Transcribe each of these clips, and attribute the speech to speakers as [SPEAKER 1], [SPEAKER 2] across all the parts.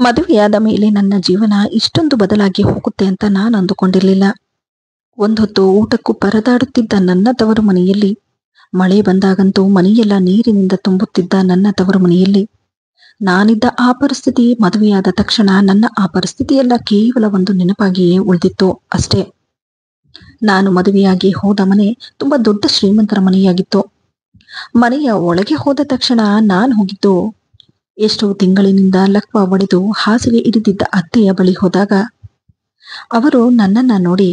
[SPEAKER 1] ಮದುವೆಯಾದ ಮೇಲೆ ನನ್ನ ಜೀವನ ಇಷ್ಟೊಂದು ಬದಲಾಗಿ ಹೋಗುತ್ತೆ ಅಂತ ನಾನು ಅಂದುಕೊಂಡಿರಲಿಲ್ಲ. ಒಂದೊತ್ತು ಊಟಕ್ಕೂ ಪರದಾಡುತ್ತಿದ್ದ ನನ್ನ ತವರು ಮನೆಯಲ್ಲಿ, ಮಳೆ ಬಂದಾಗಂತೂ ಮನೆಯೆಲ್ಲ ನೀರಿನಿಂದ ತುಂಬುತ್ತಿದ್ದ ನನ್ನ ತವರು ಮನೆಯಲ್ಲಿ ನಾನಿದ್ದ ಆ ಪರಿಸ್ಥಿತಿ ಮದುವೆಯಾದ ತಕ್ಷಣ ನನ್ನ ಆ ಪರಿಸ್ಥಿತಿಯೆಲ್ಲ ಕೇವಲ ಒಂದು ನೆನಪಾಗಿಯೇ ಉಳಿದಿತ್ತು ಅಷ್ಟೇ. ನಾನು ಮದುವೆಯಾಗಿ ಹೋದ ಮನೆ ತುಂಬಾ ದೊಡ್ಡ ಶ್ರೀಮಂತರ ಮನೆಯಾಗಿತ್ತು. ಮನೆಯ ಒಳಗೆ ಹೋದ ತಕ್ಷಣ ನಾನು ಹೋಗಿದ್ದು ಎಷ್ಟೋ ತಿಂಗಳಿನಿಂದ ಲಕ್ವ ಒಡೆದು ಹಾಸಿಗೆ ಹಿಡಿದಿದ್ದ ಅತ್ತೆಯ ಬಳಿ ಹೋದಾಗ ಅವರು ನನ್ನನ್ನ ನೋಡಿ,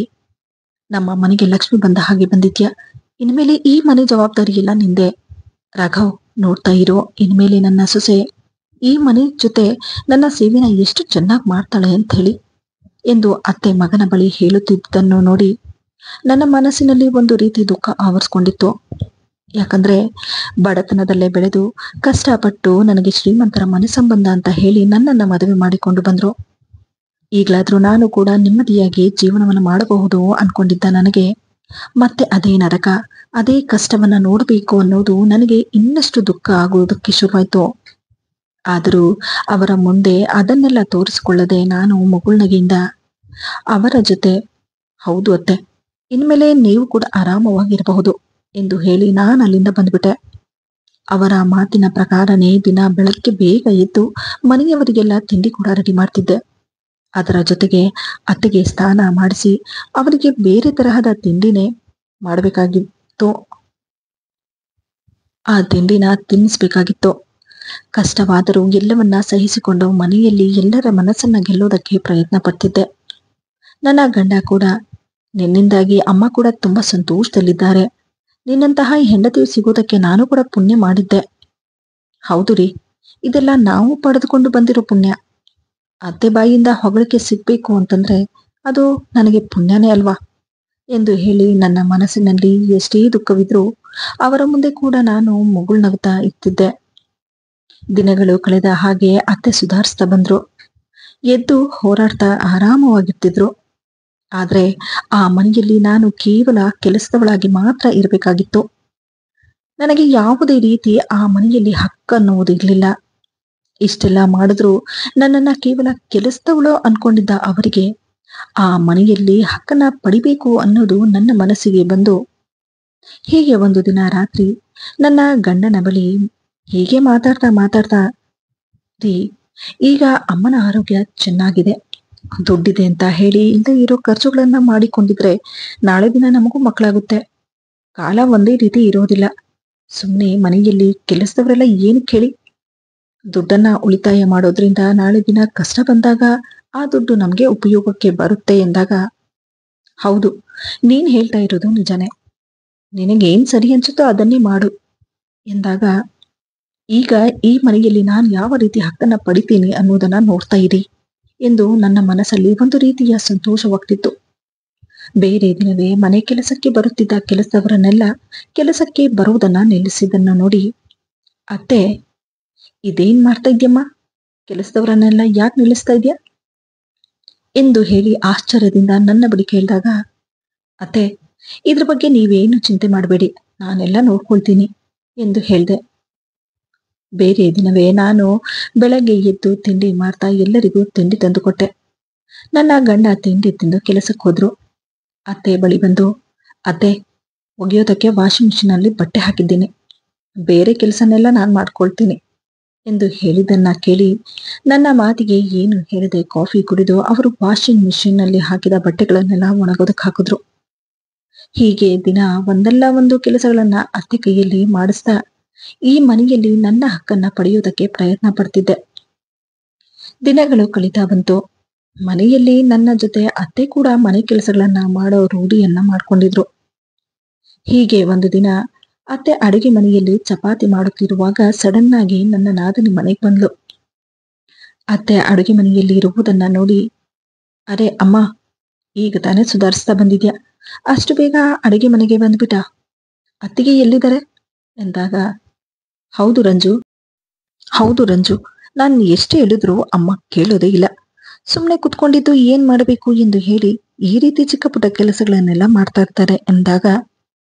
[SPEAKER 1] ನಮ್ಮ ಮನೆಗೆ ಲಕ್ಷ್ಮಿ ಬಂದ ಹಾಗೆ ಬಂದಿದ್ಯಾ, ಇನ್ಮೇಲೆ ಈ ಮನೆ ಜವಾಬ್ದಾರಿ ಎಲ್ಲ ನಿಂದೆ. ರಾಘವ್, ನೋಡ್ತಾ ಇರೋ, ಇನ್ಮೇಲೆ ನನ್ನ ಸೊಸೆ ಈ ಮನೆ ಜೊತೆ ನನ್ನ ಸೇವೆನ ಎಷ್ಟು ಚೆನ್ನಾಗಿ ಮಾಡ್ತಾಳೆ ಅಂತ ಹೇಳಿ ಎಂದು ಅತ್ತೆ ಮಗನ ಬಳಿ ಹೇಳುತ್ತಿದ್ದನ್ನು ನೋಡಿ ನನ್ನ ಮನಸ್ಸಿನಲ್ಲಿ ಒಂದು ರೀತಿ ದುಃಖ ಆವರಿಸ್ಕೊಂಡಿತ್ತು. ಯಾಕಂದ್ರೆ ಬಡತನದಲ್ಲೇ ಬೆಳೆದು ಕಷ್ಟಪಟ್ಟು ನನಗೆ ಶ್ರೀಮಂತರ ಮನೆ ಸಂಬಂಧ ಅಂತ ಹೇಳಿ ನನ್ನನ್ನ ಮದುವೆ ಮಾಡಿಕೊಂಡು ಬಂದ್ರು. ಈಗಲಾದ್ರೂ ನಾನು ಕೂಡ ನೆಮ್ಮದಿಯಾಗಿ ಜೀವನವನ್ನು ಮಾಡಬಹುದು ಅನ್ಕೊಂಡಿದ್ದ ನನಗೆ ಮತ್ತೆ ಅದೇ ನರಕ, ಅದೇ ಕಷ್ಟವನ್ನ ನೋಡಬೇಕು ಅನ್ನೋದು ನನಗೆ ಇನ್ನಷ್ಟು ದುಃಖ ಆಗುವುದಕ್ಕೆ ಶುರುವಾಯ್ತು. ಆದರೂ ಅವರ ಮುಂದೆ ಅದನ್ನೆಲ್ಲ ತೋರಿಸಿಕೊಳ್ಳದೆ ನಾನು ಮುಗುಳ್ನಗೆಯಿಂದ ಅವರ ಜೊತೆ, ಹೌದು ಅತ್ತೆ, ಇನ್ಮೇಲೆ ನೀವು ಕೂಡ ಆರಾಮವಾಗಿರಬಹುದು ಎಂದು ಹೇಳಿ ನಾನು ಅಲ್ಲಿಂದ ಬಂದ್ಬಿಟ್ಟೆ. ಅವರ ಮಾತಿನ ಪ್ರಕಾರನೇ ದಿನ ಬೆಳಗ್ಗೆ ಬೇಗ ಎದ್ದು ಮನೆಯವರಿಗೆಲ್ಲ ತಿಂಡಿ ಕೂಡ ರೆಡಿ ಮಾಡ್ತಿದ್ದೆ. ಅದರ ಜೊತೆಗೆ ಅತ್ತೆಗೆ ಸ್ನಾನ ಮಾಡಿಸಿ ಅವರಿಗೆ ಬೇರೆ ತರಹದ ತಿಂಡಿನೇ ಮಾಡಬೇಕಾಗಿತ್ತು. ಆ ತಿಂಡಿನ ತಿನ್ನಿಸ್ಬೇಕಾಗಿತ್ತು. ಕಷ್ಟವಾದರೂ ಎಲ್ಲವನ್ನ ಸಹಿಸಿಕೊಂಡು ಮನೆಯಲ್ಲಿ ಎಲ್ಲರ ಮನಸ್ಸನ್ನ ಗೆಲ್ಲೋದಕ್ಕೆ ಪ್ರಯತ್ನ ಪಡ್ತಿದ್ದೆ. ನನ್ನ ಗಂಡ ಕೂಡ, ನಿನ್ನಿಂದಾಗಿ ಅಮ್ಮ ಕೂಡ ತುಂಬಾ ಸಂತೋಷದಲ್ಲಿದ್ದಾರೆ, ನಿನ್ನಂತಹ ಹೆಂಡತಿ ಸಿಗೋದಕ್ಕೆ ನಾನು ಕೂಡ ಪುಣ್ಯ ಮಾಡಿದ್ದೆ. ಹೌದು ರೀ, ಇದೆಲ್ಲ ನಾವು ಪಡೆದುಕೊಂಡು ಬಂದಿರೋ ಪುಣ್ಯ. ಅತ್ತೆ ಬಾಯಿಯಿಂದ ಹೊಗಳಿಕೆ ಸಿಗ್ಬೇಕು ಅಂತಂದ್ರೆ ಅದು ನನಗೆ ಪುಣ್ಯನೇ ಅಲ್ವಾ ಎಂದು ಹೇಳಿ ನನ್ನ ಮನಸ್ಸಿನಲ್ಲಿ ಎಷ್ಟೇ ದುಃಖವಿದ್ರೂ ಅವರ ಮುಂದೆ ಕೂಡ ನಾನು ಮುಗುಳ್ನಗ್ತಾ ಇರ್ತಿದ್ದೆ. ದಿನಗಳು ಕಳೆದ ಹಾಗೆ ಅತ್ತೆ ಸುಧಾರಿಸ್ತಾ ಬಂದ್ರು. ಎದ್ದು ಹೋರಾಡ್ತಾ ಆರಾಮವಾಗಿರ್ತಿದ್ರು. ಆದ್ರೆ ಆ ಮನೆಯಲ್ಲಿ ನಾನು ಕೇವಲ ಕೆಲಸದವಳಾಗಿ ಮಾತ್ರ ಇರಬೇಕಾಗಿತ್ತು. ನನಗೆ ಯಾವುದೇ ರೀತಿ ಆ ಮನೆಯಲ್ಲಿ ಹಕ್ಕನ್ನುವುದು ಇರಲಿಲ್ಲ. ಇಷ್ಟೆಲ್ಲ ಮಾಡಿದ್ರು ನನ್ನನ್ನ ಕೇವಲ ಕೆಲಸದವಳು ಅನ್ಕೊಂಡಿದ್ದ ಅವರಿಗೆ ಆ ಮನೆಯಲ್ಲಿ ಹಕ್ಕನ್ನ ಪಡಿಬೇಕು ಅನ್ನೋದು ನನ್ನ ಮನಸ್ಸಿಗೆ ಬಂದು, ಹೀಗೆ ಒಂದು ದಿನ ರಾತ್ರಿ ನನ್ನ ಗಂಡನ ಬಳಿ ಹೀಗೆ ಮಾತಾಡ್ತಾ ಮಾತಾಡ್ತಾ, ರೀ, ಈಗ ಅಮ್ಮನ ಆರೋಗ್ಯ ಚೆನ್ನಾಗಿದೆ, ದುಡ್ಡಿದೆ ಅಂತ ಹೇಳಿ ಇಲ್ಲದೆ ಇರೋ ಖರ್ಚುಗಳನ್ನ ಮಾಡಿಕೊಂಡಿದ್ರೆ ನಾಳೆ ದಿನ ನಮಗೂ ಮಕ್ಕಳಾಗುತ್ತೆ. ಕಾಲ ಒಂದೇ ರೀತಿ ಇರೋದಿಲ್ಲ. ಸುಮ್ಮನೆ ಮನೆಯಲ್ಲಿ ಕೆಲಸದವರೆಲ್ಲ ಏನು ಕೇಳಿ, ದುಡ್ಡನ್ನ ಉಳಿತಾಯ ಮಾಡೋದ್ರಿಂದ ನಾಳೆ ದಿನ ಕಷ್ಟ ಬಂದಾಗ ಆ ದುಡ್ಡು ನಮ್ಗೆ ಉಪಯೋಗಕ್ಕೆ ಬರುತ್ತೆ ಎಂದಾಗ, ಹೌದು, ನೀನ್ ಹೇಳ್ತಾ ಇರೋದು ನಿಜಾನೇ, ನಿನಗೇನ್ ಸರಿ ಅನ್ಸುತ್ತೋ ಅದನ್ನೇ ಮಾಡು ಎಂದಾಗ, ಈಗ ಈ ಮನೆಯಲ್ಲಿ ನಾನು ಯಾವ ರೀತಿ ಹಕ್ಕನ್ನ ಪಡಿತೀನಿ ಅನ್ನೋದನ್ನ ನೋಡ್ತಾ ಇರಿ ಎಂದು ನನ್ನ ಮನಸ್ಸಲ್ಲಿ ಒಂದು ರೀತಿಯ ಸಂತೋಷವಾಗ್ತಿತ್ತು. ಬೇರೆ ದಿನವೇ ಮನೆ ಕೆಲಸಕ್ಕೆ ಬರುತ್ತಿದ್ದ ಕೆಲಸದವರನ್ನೆಲ್ಲ ಕೆಲಸಕ್ಕೆ ಬರುವುದನ್ನ ನಿಲ್ಲಿಸಿದ್ದನ್ನು ನೋಡಿ, ಅತ್ತೆ, ಇದೇನ್ ಮಾಡ್ತಾ ಇದ್ಯಮ್ಮ, ಕೆಲಸದವರನ್ನೆಲ್ಲ ಯಾಕೆ ನಿಲ್ಲಿಸ್ತಾ ಇದ್ಯಾ ಎಂದು ಹೇಳಿ ಆಶ್ಚರ್ಯದಿಂದ ನನ್ನ ಬಳಿ ಕೇಳಿದಾಗ, ಅತ್ತೆ, ಇದ್ರ ಬಗ್ಗೆ ನೀವೇನು ಚಿಂತೆ ಮಾಡಬೇಡಿ, ನಾನೆಲ್ಲ ನೋಡ್ಕೊಳ್ತೀನಿ ಎಂದು ಹೇಳ್ದೆ. ಬೇರೆ ದಿನವೇ ನಾನು ಬೆಳಗ್ಗೆ ಎದ್ದು ತಿಂಡಿ ಮಾಡ್ತಾ ಎಲ್ಲರಿಗೂ ತಿಂಡಿ ತಂದುಕೊಟ್ಟೆ. ನನ್ನ ಗಂಡ ತಿಂಡಿ ತಿಂದು ಕೆಲಸಕ್ಕೆ ಹೋದ್ರು. ಅತ್ತೆ ಬಳಿ ಬಂದು, ಅತ್ತೆ, ಒಗೆಯೋದಕ್ಕೆ ವಾಷಿಂಗ್ ಮಿಷಿನ್ ಅಲ್ಲಿ ಬಟ್ಟೆ ಹಾಕಿದ್ದೀನಿ, ಬೇರೆ ಕೆಲಸನೆಲ್ಲ ನಾನು ಮಾಡ್ಕೊಳ್ತೀನಿ ಎಂದು ಹೇಳಿದ್ದನ್ನ ಕೇಳಿ ನನ್ನ ಮಾತಿಗೆ ಏನು ಹೇಳದೆ ಕಾಫಿ ಕುಡಿದು ಅವರು ವಾಷಿಂಗ್ ಮಿಷಿನ್ ನಲ್ಲಿ ಹಾಕಿದ ಬಟ್ಟೆಗಳನ್ನೆಲ್ಲ ಒಣಗೋದಕ್ಕೆ ಹಾಕಿದ್ರು. ಹೀಗೆ ದಿನ ಒಂದಲ್ಲ ಒಂದು ಕೆಲಸಗಳನ್ನ ಅತ್ತೆ ಕೈಯಲ್ಲಿ ಮಾಡಿಸ್ತಾ ಈ ಮನೆಯಲ್ಲಿ ನನ್ನ ಹಕ್ಕನ್ನ ಪಡೆಯುವುದಕ್ಕೆ ಪ್ರಯತ್ನ ಪಡ್ತಿದ್ದೆ. ದಿನಗಳು ಕಳೀತಾ ಬಂತು. ಮನೆಯಲ್ಲಿ ನನ್ನ ಜೊತೆ ಅತ್ತೆ ಕೂಡ ಮನೆ ಕೆಲಸಗಳನ್ನ ಮಾಡೋ ರೂಢಿಯನ್ನ ಮಾಡ್ಕೊಂಡಿದ್ರು. ಹೀಗೆ ಒಂದು ದಿನ ಅತ್ತೆ ಅಡಿಗೆ ಮನೆಯಲ್ಲಿ ಚಪಾತಿ ಮಾಡುತ್ತಿರುವಾಗ ಸಡನ್ ಆಗಿ ನನ್ನ ನಾದಿನಿ ಮನೆಗೆ ಬಂದ್ಲು. ಅತ್ತೆ ಅಡುಗೆ ಮನೆಯಲ್ಲಿ ಇರುವುದನ್ನ ನೋಡಿ, ಅರೆ ಅಮ್ಮ, ಈಗ ತಾನೇ ಸುಧಾರಿಸ್ತಾ ಬಂದಿದ್ಯಾ, ಅಷ್ಟು ಬೇಗ ಅಡಿಗೆ ಮನೆಗೆ ಬಂದ್ಬಿಟ್ಟ, ಅತ್ತಿಗೆ ಎಲ್ಲಿದ್ದಾರೆ ಎಂದಾಗ, ಹೌದು ರಂಜು, ಹೌದು ರಂಜು, ನಾನು ಎಷ್ಟೇ ಹೇಳಿದ್ರು ಅಮ್ಮ ಕೇಳೋದೇ ಇಲ್ಲ, ಸುಮ್ಮನೆ ಕುತ್ಕೊಂಡಿದ್ದು ಏನ್ ಮಾಡಬೇಕು ಎಂದು ಹೇಳಿ ಈ ರೀತಿ ಚಿಕ್ಕ ಪುಟ್ಟ ಕೆಲಸಗಳನ್ನೆಲ್ಲ ಮಾಡ್ತಾ ಇರ್ತಾರೆ ಎಂದಾಗ,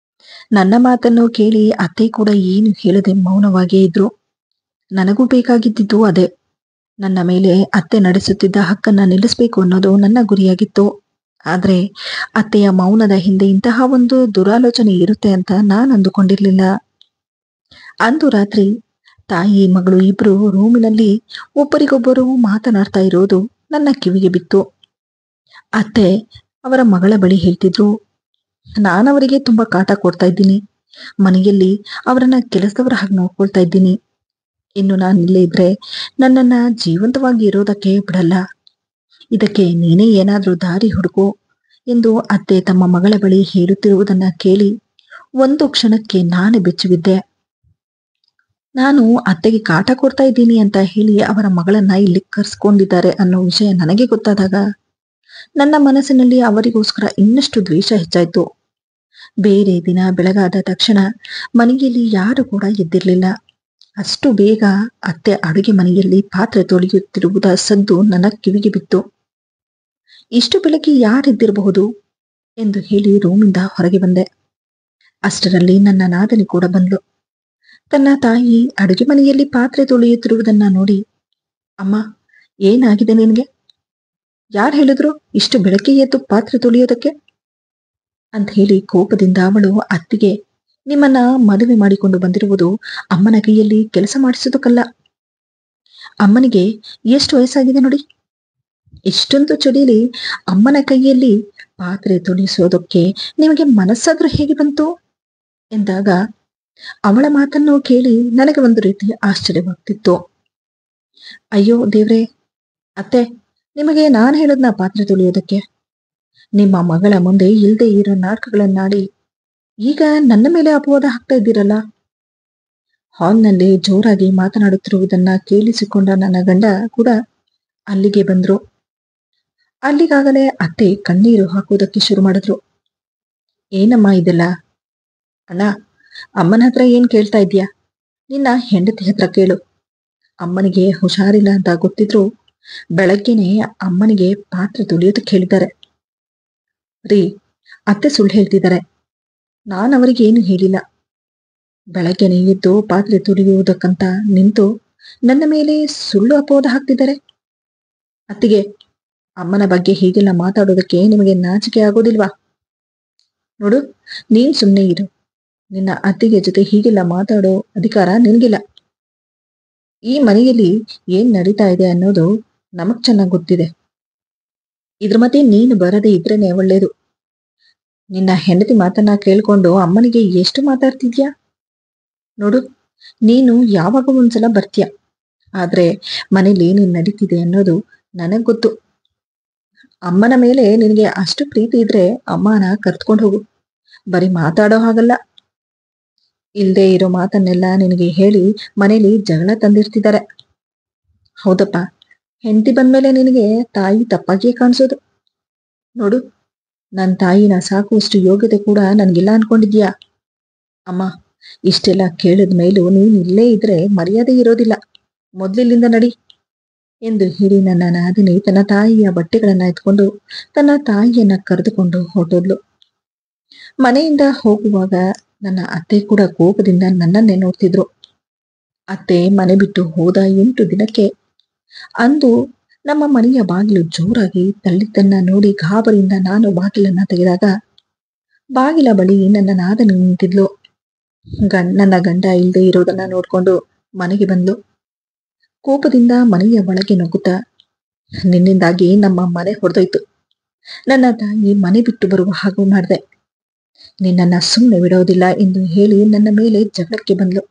[SPEAKER 1] ನನ್ನ ಮಾತನ್ನು ಕೇಳಿ ಅತ್ತೆ ಕೂಡ ಏನು ಹೇಳದೆ ಮೌನವಾಗೇ ಇದ್ರು. ನನಗೂ ಬೇಕಾಗಿದ್ದಿದ್ದು ಅದೇ. ನನ್ನ ಮೇಲೆ ಅತ್ತೆ ನಡೆಸುತ್ತಿದ್ದ ಹಕ್ಕನ್ನ ನಿಲ್ಲಿಸಬೇಕು ಅನ್ನೋದು ನನ್ನ ಗುರಿಯಾಗಿತ್ತು. ಆದ್ರೆ ಅತ್ತೆಯ ಮೌನದ ಹಿಂದೆ ಇಂತಹ ಒಂದು ದುರಾಲೋಚನೆ ಇರುತ್ತೆ ಅಂತ ನಾನು ಅಂದುಕೊಂಡಿರ್ಲಿಲ್ಲ. ಅಂದು ರಾತ್ರಿ ತಾಯಿ ಮಗಳು ಇಬ್ರು ರೂಮಿನಲ್ಲಿ ಒಬ್ಬರಿಗೊಬ್ಬರು ಮಾತನಾಡ್ತಾ ಇರೋದು ನನ್ನ ಕಿವಿಗೆ ಬಿತ್ತು. ಅತ್ತೆ ಅವರ ಮಗಳ ಬಳಿ ಹೇಳ್ತಿದ್ರು, ನಾನವರಿಗೆ ತುಂಬಾ ಕಾಟ ಕೊಡ್ತಾ ಇದ್ದೀನಿ. ಮನೆಯಲ್ಲಿ ಅವರನ್ನ ಕೆಲಸದವರ ಹಾಗೆ ನೋಡ್ಕೊಳ್ತಾ ಇದ್ದೀನಿ. ಇನ್ನು ನಾನು ಇಲ್ಲೇ ಇದ್ರೆ ನನ್ನನ್ನ ಜೀವಂತವಾಗಿ ಇರೋದಕ್ಕೆ ಬಿಡಲ್ಲ. ಇದಕ್ಕೆ ನೀನೇ ಏನಾದ್ರೂ ದಾರಿ ಹುಡುಕು ಎಂದು ಅತ್ತೆ ತಮ್ಮ ಮಗಳ ಬಳಿ ಹೇಳುತ್ತಿರುವುದನ್ನ ಕೇಳಿ ಒಂದು ಕ್ಷಣಕ್ಕೆ ನಾನೇ ಬೆಚ್ಚಿಬಿದ್ದೆ. ನಾನು ಅತ್ತೆಗೆ ಕಾಟ ಕೊಡ್ತಾ ಇದ್ದೀನಿ ಅಂತ ಹೇಳಿ ಅವರ ಮಗಳನ್ನ ಇಲ್ಲಿ ಕರ್ಸ್ಕೊಂಡಿದ್ದಾರೆ ಅನ್ನೋ ವಿಷಯ ನನಗೆ ಗೊತ್ತಾದಾಗ ನನ್ನ ಮನಸ್ಸಿನಲ್ಲಿ ಅವರಿಗೋಸ್ಕರ ಇನ್ನಷ್ಟು ದ್ವೇಷ ಹೆಚ್ಚಾಯ್ತು. ಬೇರೆ ದಿನ ಬೆಳಗಾದ ತಕ್ಷಣ ಮನೆಯಲ್ಲಿ ಯಾರು ಕೂಡ ಎದ್ದಿರ್ಲಿಲ್ಲ. ಅಷ್ಟು ಬೇಗ ಅತ್ತೆ ಅಡುಗೆ ಮನೆಯಲ್ಲಿ ಪಾತ್ರೆ ತೊಳೆಯುತ್ತಿರುವುದ ಸದ್ದು ನನ್ನ ಕಿವಿಗೆ ಬಿತ್ತು. ಇಷ್ಟು ಬೆಳಗ್ಗೆ ಯಾರಿದ್ದಿರಬಹುದು ಎಂದು ಹೇಳಿ ರೂಮಿಂದ ಹೊರಗೆ ಬಂದೆ. ಅಷ್ಟರಲ್ಲಿ ನನ್ನ ನಾದನಿ ಕೂಡ ಬಂದ್ಲು. ತನ್ನ ತಾಯಿ ಅಡುಗೆ ಮನೆಯಲ್ಲಿ ಪಾತ್ರೆ ತೊಳೆಯುತ್ತಿರುವುದನ್ನ ನೋಡಿ, ಅಮ್ಮ, ಏನಾಗಿದೆ ನಿನಗೆ? ಯಾರು ಹೇಳಿದ್ರು ಇಷ್ಟು ಬೆಳಗ್ಗೆ ಎದ್ದು ಪಾತ್ರೆ ತೊಳೆಯೋದಕ್ಕೆ ಅಂತ ಹೇಳಿ ಕೋಪದಿಂದ ಅವಳು ಅತ್ತಿಗೆ, ನಿಮ್ಮನ್ನ ಮದುವೆ ಮಾಡಿಕೊಂಡು ಬಂದಿರುವುದು ಅಮ್ಮನ ಕೈಯಲ್ಲಿ ಕೆಲಸ ಮಾಡಿಸೋದಕ್ಕಲ್ಲ. ಅಮ್ಮನಿಗೆ ಎಷ್ಟು ವಯಸ್ಸಾಗಿದೆ ನೋಡಿ. ಇಷ್ಟೊಂದು ಚಳಿಲಿ ಅಮ್ಮನ ಕೈಯಲ್ಲಿ ಪಾತ್ರೆ ತೊಳೆಸೋದಕ್ಕೆ ನಿಮಗೆ ಮನಸ್ಸಾದ್ರೂ ಹೇಗೆ ಬಂತು ಎಂದಾಗ ಅವಳ ಮಾತನ್ನು ಕೇಳಿ ನನಗೆ ಒಂದು ರೀತಿ ಆಶ್ಚರ್ಯವಾಗ್ತಿತ್ತು. ಅಯ್ಯೋ ದೇವ್ರೆ, ಅತ್ತೆ, ನಿಮಗೆ ನಾನು ಹೇಳದ್ನ ಪಾತ್ರೆ ತೊಳೆಯೋದಕ್ಕೆ? ನಿಮ್ಮ ಮಗಳ ಮುಂದೆ ಇಲ್ದೇ ಇರೋ ನಾಟಕಗಳನ್ನಾಡಿ ಈಗ ನನ್ನ ಮೇಲೆ ಅಪವಾದ ಹಾಕ್ತಾ ಇದ್ದೀರಲ್ಲ. ಹಾಲ್ನಲ್ಲಿ ಜೋರಾಗಿ ಮಾತನಾಡುತ್ತಿರುವುದನ್ನ ಕೇಳಿಸಿಕೊಂಡ ನನ್ನ ಗಂಡ ಕೂಡ ಅಲ್ಲಿಗೆ ಬಂದ್ರು. ಅಲ್ಲಿಗಾಗಲೇ ಅತ್ತೆ ಕಣ್ಣೀರು ಹಾಕುವುದಕ್ಕೆ ಶುರು ಮಾಡಿದ್ರು. ಏನಮ್ಮ ಇದೆಲ್ಲ? ಅಣ್ಣ, ಅಮ್ಮನ ಹತ್ರ ಏನ್ ಕೇಳ್ತಾ ಇದ್ಯಾ? ನಿನ್ನ ಹೆಂಡತಿ ಹತ್ರ ಕೇಳು. ಅಮ್ಮನಿಗೆ ಹುಷಾರಿಲ್ಲ ಅಂತ ಗೊತ್ತಿದ್ರು ಬೆಳಗ್ಗೆನೆ ಅಮ್ಮನಿಗೆ ಪಾತ್ರೆ ತೊಳೆಯೋದಕ್ಕೆ ಹೇಳಿದ್ದಾರೆ. ರೀ, ಅತ್ತೆ ಸುಳ್ಳು ಹೇಳ್ತಿದ್ದಾರೆ. ನಾನು ಅವರಿಗೆ ಏನು ಹೇಳಿಲ್ಲ. ಬೆಳಗ್ಗೆನೆ ಎದ್ದು ಪಾತ್ರೆ ತೊಳೆಯುವುದಕ್ಕಂತ ನಿಂತು ನನ್ನ ಮೇಲೆ ಸುಳ್ಳು ಅಪವಾದ ಹಾಕ್ತಿದ್ದಾರೆ. ಅತ್ತಿಗೆ, ಅಮ್ಮನ ಬಗ್ಗೆ ಹೀಗೆಲ್ಲ ಮಾತಾಡೋದಕ್ಕೆ ನಿಮಗೆ ನಾಚಿಕೆ ಆಗೋದಿಲ್ವಾ? ನೋಡು, ನೀನ್ ಸುಮ್ಮನೆ ಇರು. ನಿನ್ನ ಅತ್ತಿಗೆ ಜೊತೆ ಹೀಗೆಲ್ಲ ಮಾತಾಡೋ ಅಧಿಕಾರ ನಿನ್ಗಿಲ್ಲ. ಈ ಮನೆಯಲ್ಲಿ ಏನ್ ನಡೀತಾ ಇದೆ ಅನ್ನೋದು ನಮಗ್ ಚೆನ್ನಾಗ್ ಗೊತ್ತಿದೆ. ಇದ್ರ ಮಧ್ಯೆ ನೀನು ಬರದೇ ಇದ್ರೇನೆ ಒಳ್ಳೇದು. ನಿನ್ನ ಹೆಂಡತಿ ಮಾತನ್ನ ಕೇಳ್ಕೊಂಡು ಅಮ್ಮನಿಗೆ ಎಷ್ಟು ಮಾತಾಡ್ತಿದ್ಯಾ? ನೋಡು, ನೀನು ಯಾವಾಗ ಒಂದ್ಸಲ ಬರ್ತೀಯ, ಆದ್ರೆ ಮನೇಲಿ ಏನೇನ್ ನಡೀತಿದೆ ಅನ್ನೋದು ನನಗ್ ಗೊತ್ತು. ಅಮ್ಮನ ಮೇಲೆ ನಿನಗೆ ಅಷ್ಟು ಪ್ರೀತಿ ಇದ್ರೆ ಅಮ್ಮನ ಕರ್ತ್ಕೊಂಡು ಹೋಗು. ಬರೀ ಮಾತಾಡೋ ಹಾಗಲ್ಲ. ಇಲ್ದೇ ಇರೋ ಮಾತನ್ನೆಲ್ಲ ನಿನಗೆ ಹೇಳಿ ಮನೇಲಿ ಜಗಳ ತಂದಿರ್ತಿದ್ದಾರೆ. ಹೌದಪ್ಪ, ಹೆಂಡತಿ ಬಂದ್ಮೇಲೆ ನಿನಗೆ ತಾಯಿ ತಪ್ಪಾಗಿಯೇ ಕಾಣಿಸೋದು. ನೋಡು, ನನ್ನ ತಾಯಿನ ಸಾಕುವಷ್ಟು ಯೋಗ್ಯತೆ ಕೂಡ ನನ್ಗಿಲ್ಲ ಅನ್ಕೊಂಡಿದ್ಯಾ? ಅಮ್ಮ, ಇಷ್ಟೆಲ್ಲ ಕೇಳಿದ ಮೇಲೂ ನೀನ್ ಇಲ್ಲೇ ಇದ್ರೆ ಮರ್ಯಾದೆ ಇರೋದಿಲ್ಲ. ಮೊದ್ಲಿಲ್ಲಿಂದ ನಡಿ ಎಂದು ಹೇಳಿ ನನ್ನ ನಾದಿನಿ ತನ್ನ ತಾಯಿಯ ಬಟ್ಟೆಗಳನ್ನ ಎತ್ಕೊಂಡು ತನ್ನ ತಾಯಿಯನ್ನ ಕರೆದುಕೊಂಡು ಹೊರಟೋದ್ಲು. ಮನೆಯಿಂದ ಹೋಗುವಾಗ ನನ್ನ ಅತ್ತೆ ಕೂಡ ಕೋಪದಿಂದ ನನ್ನನ್ನೇ ನೋಡ್ತಿದ್ರು. ಅತ್ತೆ ಮನೆ ಬಿಟ್ಟು ಹೋದ 8 ದಿನಕ್ಕೆ ಅಂದು ನಮ್ಮ ಮನೆಯ ಬಾಗಿಲು ಜೋರಾಗಿ ತಳ್ಳಿದ್ದನ್ನ ನೋಡಿ ಗಾಬರಿಯಿಂದ ನಾನು ಬಾಗಿಲನ್ನ ತೆಗೆದಾಗ ಬಾಗಿಲ ಬಳಿ ನನ್ನ ನಾದನಿ ನಿಂತಿದ್ಲು. ನನ್ನ ಗಂಡ ಇಲ್ದೇ ಇರೋದನ್ನ ನೋಡ್ಕೊಂಡು ಮನೆಗೆ ಬಂದ್ಲು. ಕೋಪದಿಂದ ಮನೆಯ ಒಳಗೆ ನುಗ್ಗುತ್ತಾ, ನಿನ್ನಿಂದಾಗಿ ನಮ್ಮ ಮನೆ ಹೊಡೆದೋಯ್ತು. ನನ್ನ ತಾಯಿ ಮನೆ ಬಿಟ್ಟು ಬರುವ ಹಾಗೂ ಮಾಡಿದೆ. ನಿನ್ನನ್ನ ಸುಮ್ಮನೆ ಬಿಡೋದಿಲ್ಲ ಎಂದು ಹೇಳಿ ನನ್ನ ಮೇಲೆ ಜಗಳಕ್ಕೆ ಬಂದ್ಲು.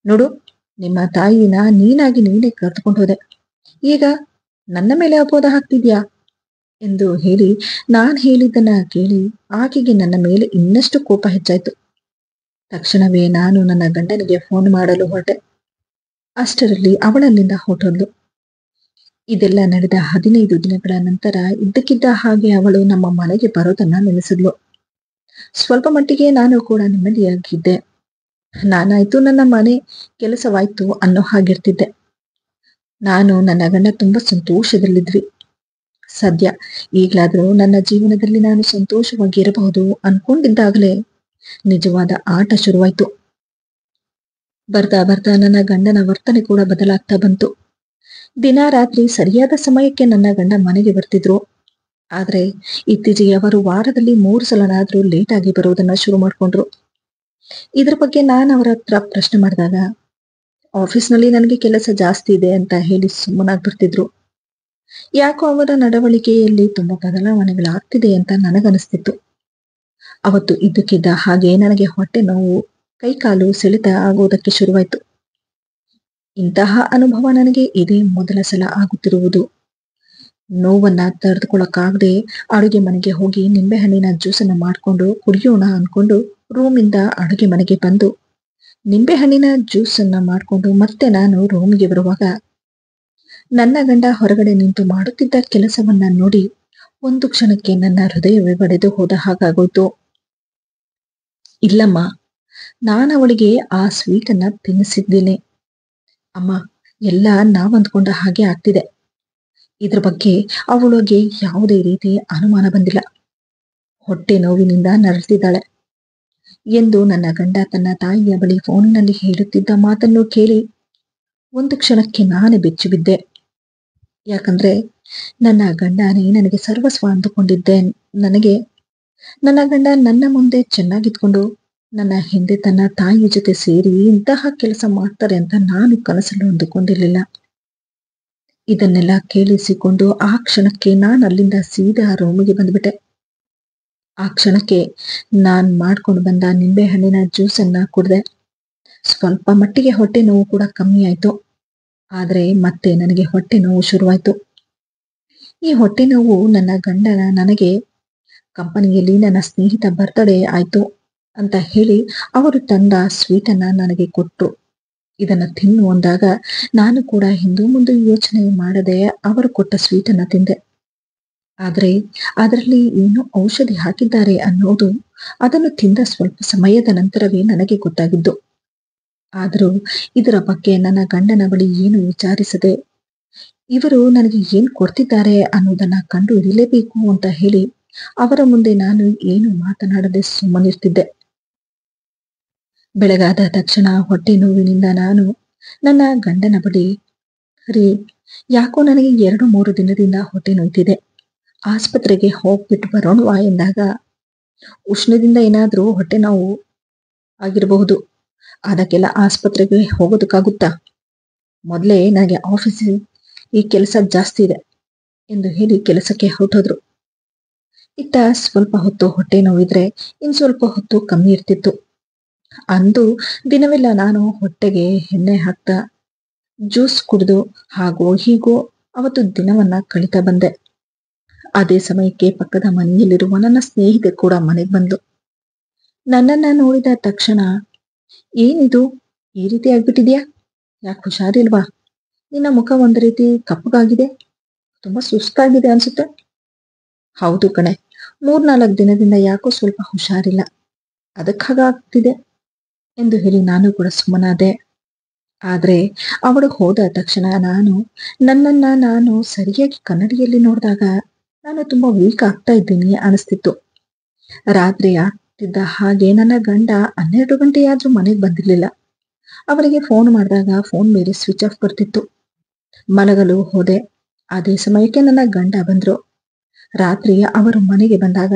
[SPEAKER 1] ನೋಡು, ನಿಮ್ಮ ತಾಯಿನ ನೀನಾಗಿ ನೀನೇ ಕರೆದುಕೊಂಡು ಹೋದೆ. ಈಗ ನನ್ನ ಮೇಲೆ ಅಪವಾದ ಹಾಕ್ತಿದ್ಯಾ ಎಂದು ಹೇಳಿ ನಾನ್ ಹೇಳಿದ್ದನ್ನ ಕೇಳಿ ಆಕೆಗೆ ನನ್ನ ಮೇಲೆ ಇನ್ನಷ್ಟು ಕೋಪ ಹೆಚ್ಚಾಯ್ತು. ತಕ್ಷಣವೇ ನಾನು ನನ್ನ ಗಂಡನಿಗೆ ಫೋನ್ ಮಾಡಲು ಹೊರಟೆ. ಅಷ್ಟರಲ್ಲಿ ಅವಳಲ್ಲಿಂದ ಹೊರಟೋದ್ಲು. ಇದೆಲ್ಲ ನಡೆದ 15 ದಿನಗಳ ನಂತರ ಇದ್ದಕ್ಕಿದ್ದ ಹಾಗೆ ಅವಳು ನಮ್ಮ ಮನೆಗೆ ಬರೋದನ್ನ ನಿಲ್ಲಿಸಿದ್ಲು. ಸ್ವಲ್ಪ ಮಟ್ಟಿಗೆ ನಾನು ಕೂಡ ನೆಮ್ಮದಿಯಾಗಿದ್ದೆ. ನಾನಾಯ್ತು, ನನ್ನ ಮನೆ ಕೆಲಸವಾಯ್ತು ಅನ್ನೋ ಹಾಗಿರ್ತಿದ್ದೆ. ನಾನು ನನ್ನ ಗಂಡ ತುಂಬಾ ಸಂತೋಷದಲ್ಲಿದ್ವಿ. ಸದ್ಯ ಈಗ್ಲಾದ್ರೂ ನನ್ನ ಜೀವನದಲ್ಲಿ ನಾನು ಸಂತೋಷವಾಗಿ ಇರಬಹುದು ಅನ್ಕೊಂಡಿದ್ದಾಗಲೇ ನಿಜವಾದ ಆಟ ಶುರುವಾಯ್ತು. ಬರ್ತಾ ಬರ್ತಾ ನನ್ನ ಗಂಡನ ವರ್ತನೆ ಕೂಡ ಬದಲಾಗ್ತಾ ಬಂತು. ದಿನ ರಾತ್ರಿ ಸರಿಯಾದ ಸಮಯಕ್ಕೆ ನನ್ನ ಗಂಡ ಮನೆಗೆ ಬರ್ತಿದ್ರು. ಆದ್ರೆ ಇತ್ತೀಚೆಗೆ ಅವರು ವಾರದಲ್ಲಿ 3 ಸಲನಾದ್ರೂ ಲೇಟ್ ಆಗಿ ಬರುವುದನ್ನ ಶುರು ಮಾಡ್ಕೊಂಡ್ರು. ಇದ್ರ ಬಗ್ಗೆ ನಾನು ಅವರ ಹತ್ರ ಪ್ರಶ್ನೆ ಮಾಡಿದಾಗ ಆಫೀಸ್ನಲ್ಲಿ ನನಗೆ ಕೆಲಸ ಜಾಸ್ತಿ ಇದೆ ಅಂತ ಹೇಳಿ ಸುಮ್ಮನಾಗ್ಬಿಡ್ತಿದ್ರು. ಯಾಕೋ ಅವರ ನಡವಳಿಕೆಯಲ್ಲಿ ತುಂಬಾ ಬದಲಾವಣೆಗಳಾಗ್ತಿದೆ ಅಂತ ನನಗನಿಸ್ತಿತ್ತು. ಅವತ್ತು ಇದ್ದಕ್ಕಿದ್ದ ಹಾಗೆ ನನಗೆ ಹೊಟ್ಟೆ ನೋವು, ಕೈಕಾಲು ಸೆಳೆತ ಆಗೋದಕ್ಕೆ ಶುರುವಾಯ್ತು. ಇಂತಹ ಅನುಭವ ನನಗೆ ಇದೇ ಮೊದಲ ಸಲ ಆಗುತ್ತಿರುವುದು. ನೋವನ್ನ ತಡೆದುಕೊಳ್ಳಕ್ಕಾಗದೆ ಅಡುಗೆ ಮನೆಗೆ ಹೋಗಿ ನಿಂಬೆಹಣ್ಣಿನ ಜ್ಯೂಸನ್ನ ಮಾಡ್ಕೊಂಡು ಕುಡಿಯೋಣ ಅನ್ಕೊಂಡು ರೂಮಿಂದ ಅಡುಗೆ ಮನೆಗೆ ಬಂದು ನಿಂಬೆಹಣ್ಣಿನ ಜ್ಯೂಸನ್ನ ಮಾಡ್ಕೊಂಡು ಮತ್ತೆ ನಾನು ರೂಮಿಗೆ ಬರುವಾಗ ನನ್ನ ಗಂಡ ಹೊರಗಡೆ ನಿಂತು ಮಾಡುತ್ತಿದ್ದ ಕೆಲಸವನ್ನ ನೋಡಿ ಒಂದು ಕ್ಷಣಕ್ಕೆ ನನ್ನ ಹೃದಯವೇ ಬಡಿದು ಹೋದ ಹಾಗಾಗೋಯ್ತು. ಇಲ್ಲಮ್ಮ, ನಾನವಳಿಗೆ ಆ ಸ್ವೀಟನ್ನ ತಿನ್ನಿಸಿದ್ದೀನಿ ಅಮ್ಮ. ಎಲ್ಲ ನಾವಂದ್ಕೊಂಡ ಹಾಗೆ ಆಗ್ತಿದೆ. ಇದ್ರ ಬಗ್ಗೆ ಅವಳಿಗೆ ಯಾವುದೇ ರೀತಿ ಅನುಮಾನ ಬಂದಿಲ್ಲ. ಹೊಟ್ಟೆ ನೋವಿನಿಂದ ನರಳ್ತಿದ್ದಾಳೆ ಎಂದು ನನ್ನ ಗಂಡ ತನ್ನ ತಾಯಿಯ ಬಳಿ ಫೋನಿನಲ್ಲಿ ಹೇಳುತ್ತಿದ್ದ ಮಾತನ್ನು ಕೇಳಿ ಒಂದು ಕ್ಷಣಕ್ಕೆ ನಾನೇ ಬೆಚ್ಚಿ ಬಿದ್ದೆ. ಯಾಕಂದ್ರೆ ನನ್ನ ಗಂಡನೇ ನನಗೆ ಸರ್ವಸ್ವ ಅಂದುಕೊಂಡಿದ್ದೆ. ನನ್ನ ಗಂಡ ನನ್ನ ಮುಂದೆ ಚೆನ್ನಾಗಿದ್ಕೊಂಡು ನನ್ನ ಹಿಂದೆ ತನ್ನ ತಾಯಿಯ ಜೊತೆ ಸೇರಿ ಇಂತಹ ಕೆಲಸ ಮಾಡ್ತಾರೆ ಅಂತ ನಾನು ಕನಸಲ್ಲೂ ಅಂದುಕೊಂಡಿರ್ಲಿಲ್ಲ. ಇದನ್ನೆಲ್ಲ ಕೇಳಿಸಿಕೊಂಡು ಆ ಕ್ಷಣಕ್ಕೆ ನಾನು ಅಲ್ಲಿಂದ ಸೀದಾ ರೂಮಿಗೆ ಬಂದ್ಬಿಟ್ಟೆ. ಆ ಕ್ಷಣಕ್ಕೆ ನಾನ್ ಮಾಡ್ಕೊಂಡು ಬಂದ ನಿಂಬೆಹಣ್ಣಿನ ಜ್ಯೂಸನ್ನ ಕುಡ್ದೆ. ಸ್ವಲ್ಪ ಮಟ್ಟಿಗೆ ಹೊಟ್ಟೆ ನೋವು ಕೂಡ ಕಮ್ಮಿ ಆಯ್ತು. ಆದ್ರೆ ಮತ್ತೆ ನನಗೆ ಹೊಟ್ಟೆ ನೋವು ಶುರುವಾಯ್ತು. ಈ ಹೊಟ್ಟೆ ನೋವು ನನ್ನ ಗಂಡನ ನನಗೆ ಕಂಪನಿಯಲ್ಲಿ ನನ್ನ ಸ್ನೇಹಿತ ಬರ್ತ್ಡೇ ಆಯ್ತು ಅಂತ ಹೇಳಿ ಅವರು ತಂದ ಸ್ವೀಟನ್ನ ನನಗೆ ಕೊಟ್ರು. ಇದನ್ನ ತಿನ್ನು ಅಂದಾಗ ನಾನು ಕೂಡ ಹಿಂದೂ ಮುಂದೆ ಯೋಚನೆ ಮಾಡದೆ ಅವರು ಕೊಟ್ಟ ಸ್ವೀಟನ್ನ ತಿಂದೆ. ಆದ್ರೆ ಅದರಲ್ಲಿ ಏನು ಔಷಧಿ ಹಾಕಿದ್ದಾರೆ ಅನ್ನೋದು ಅದನ್ನು ತಿಂದ ಸ್ವಲ್ಪ ಸಮಯದ ನಂತರವೇ ನನಗೆ ಗೊತ್ತಾಗಿದ್ದು. ಆದರೂ ಇದರ ಬಗ್ಗೆ ನನ್ನ ಗಂಡನ ಬಳಿ ಏನು ವಿಚಾರಿಸದೆ ಇವರು ನನಗೆ ಏನ್ ಕೊಡ್ತಿದ್ದಾರೆ ಅನ್ನೋದನ್ನ ಕಂಡು ಹಿಡಿಯಲೇಬೇಕು ಅಂತ ಹೇಳಿ ಅವರ ಮುಂದೆ ನಾನು ಏನು ಮಾತನಾಡದೆ ಸುಮ್ಮನಿರ್ತಿದ್ದೆ. ಬೆಳಗಾದ ತಕ್ಷಣ ಹೊಟ್ಟೆ ನೋವಿನಿಂದ ನಾನು ನನ್ನ ಗಂಡನ ಬಳಿ, ರೀ, ಯಾಕೋ ನನಗೆ 2-3 ದಿನದಿಂದ ಹೊಟ್ಟೆ ನೋಯ್ತಿದೆ, ಆಸ್ಪತ್ರೆಗೆ ಹೋಗ್ಬಿಟ್ಟು ಬರೋಣವಾ ಎಂದಾಗ, ಉಷ್ಣದಿಂದ ಏನಾದ್ರೂ ಹೊಟ್ಟೆ ನೋವು ಆಗಿರಬಹುದು, ಅದಕ್ಕೆಲ್ಲ ಆಸ್ಪತ್ರೆಗೆ ಹೋಗೋದಕ್ಕಾಗುತ್ತಾ, ಮೊದಲೇ ನನಗೆ ಆಫೀಸಿಗೆ ಈ ಕೆಲಸ ಜಾಸ್ತಿ ಇದೆ ಎಂದು ಹೇಳಿ ಕೆಲಸಕ್ಕೆ ಹೊರಟೋದ್ರು. ಇತ್ತ ಸ್ವಲ್ಪ ಹೊತ್ತು ಹೊಟ್ಟೆ ನೋವಿದ್ರೆ ಇನ್ ಸ್ವಲ್ಪ ಹೊತ್ತು ಕಮ್ಮಿ ಇರ್ತಿತ್ತು. ಅಂದು ದಿನವೆಲ್ಲ ನಾನು ಹೊಟ್ಟೆಗೆ ಎಣ್ಣೆ ಹಾಕ್ತಾ ಜ್ಯೂಸ್ ಕುಡಿದು ಹಾಗೋ ಹೀಗೋ ಅವತ್ತು ದಿನವನ್ನ ಕಳೀತಾ ಬಂದೆ. ಅದೇ ಸಮಯಕ್ಕೆ ಪಕ್ಕದ ಮನೆಯಲ್ಲಿರುವ ನನ್ನ ಸ್ನೇಹಿತೆ ಕೂಡ ಮನೆಗೆ ಬಂದ್ಲು. ನನ್ನನ್ನ ನೋಡಿದ ತಕ್ಷಣ, ಏನಿದು ಈ ರೀತಿ ಆಗ್ಬಿಟ್ಟಿದ್ಯಾ, ಯಾಕೆ ಹುಷಾರಿಲ್ವಾ, ನಿನ್ನ ಮುಖ ಒಂದು ರೀತಿ ಕಪ್ಪಗಾಗಿದೆ, ತುಂಬಾ ಸುಸ್ತಾಗಿದೆ ಅನ್ಸುತ್ತೆ. ಹೌದು ಕಣೆ, 3-4 ದಿನದಿಂದ ಯಾಕೋ ಸ್ವಲ್ಪ ಹುಷಾರಿಲ್ಲ, ಅದಕ್ಕಾಗ್ತಿದೆ ಎಂದು ಹೇಳಿ ನಾನು ಕೂಡ ಸುಮ್ಮನಾದೆ. ಆದ್ರೆ ಅವಳು ಹೋದ ತಕ್ಷಣ ನನ್ನನ್ನ ನಾನು ಸರಿಯಾಗಿ ಕನ್ನಡಿಯಲ್ಲಿ ನೋಡಿದಾಗ ನಾನು ತುಂಬಾ ವೀಕ್ ಆಗ್ತಾ ಇದ್ದೀನಿ ಅನಿಸ್ತಿತ್ತು. ರಾತ್ರಿ ಆಗ್ತಿದ್ದ ಹಾಗೆ ನನ್ನ ಗಂಡ 12 ಗಂಟೆಯಾದ್ರೂ ಮನೆಗೆ ಬಂದಿರ್ಲಿಲ್ಲ. ಅವರಿಗೆ ಫೋನ್ ಮಾಡಿದಾಗ ಫೋನ್ ಬೇರೆ ಸ್ವಿಚ್ ಆಫ್ ಬರ್ತಿತ್ತು. ಮಲಗಲು ಹೋದೆ. ಅದೇ ಸಮಯಕ್ಕೆ ನನ್ನ ಗಂಡ ಬಂದ್ರು. ರಾತ್ರಿ ಅವರು ಮನೆಗೆ ಬಂದಾಗ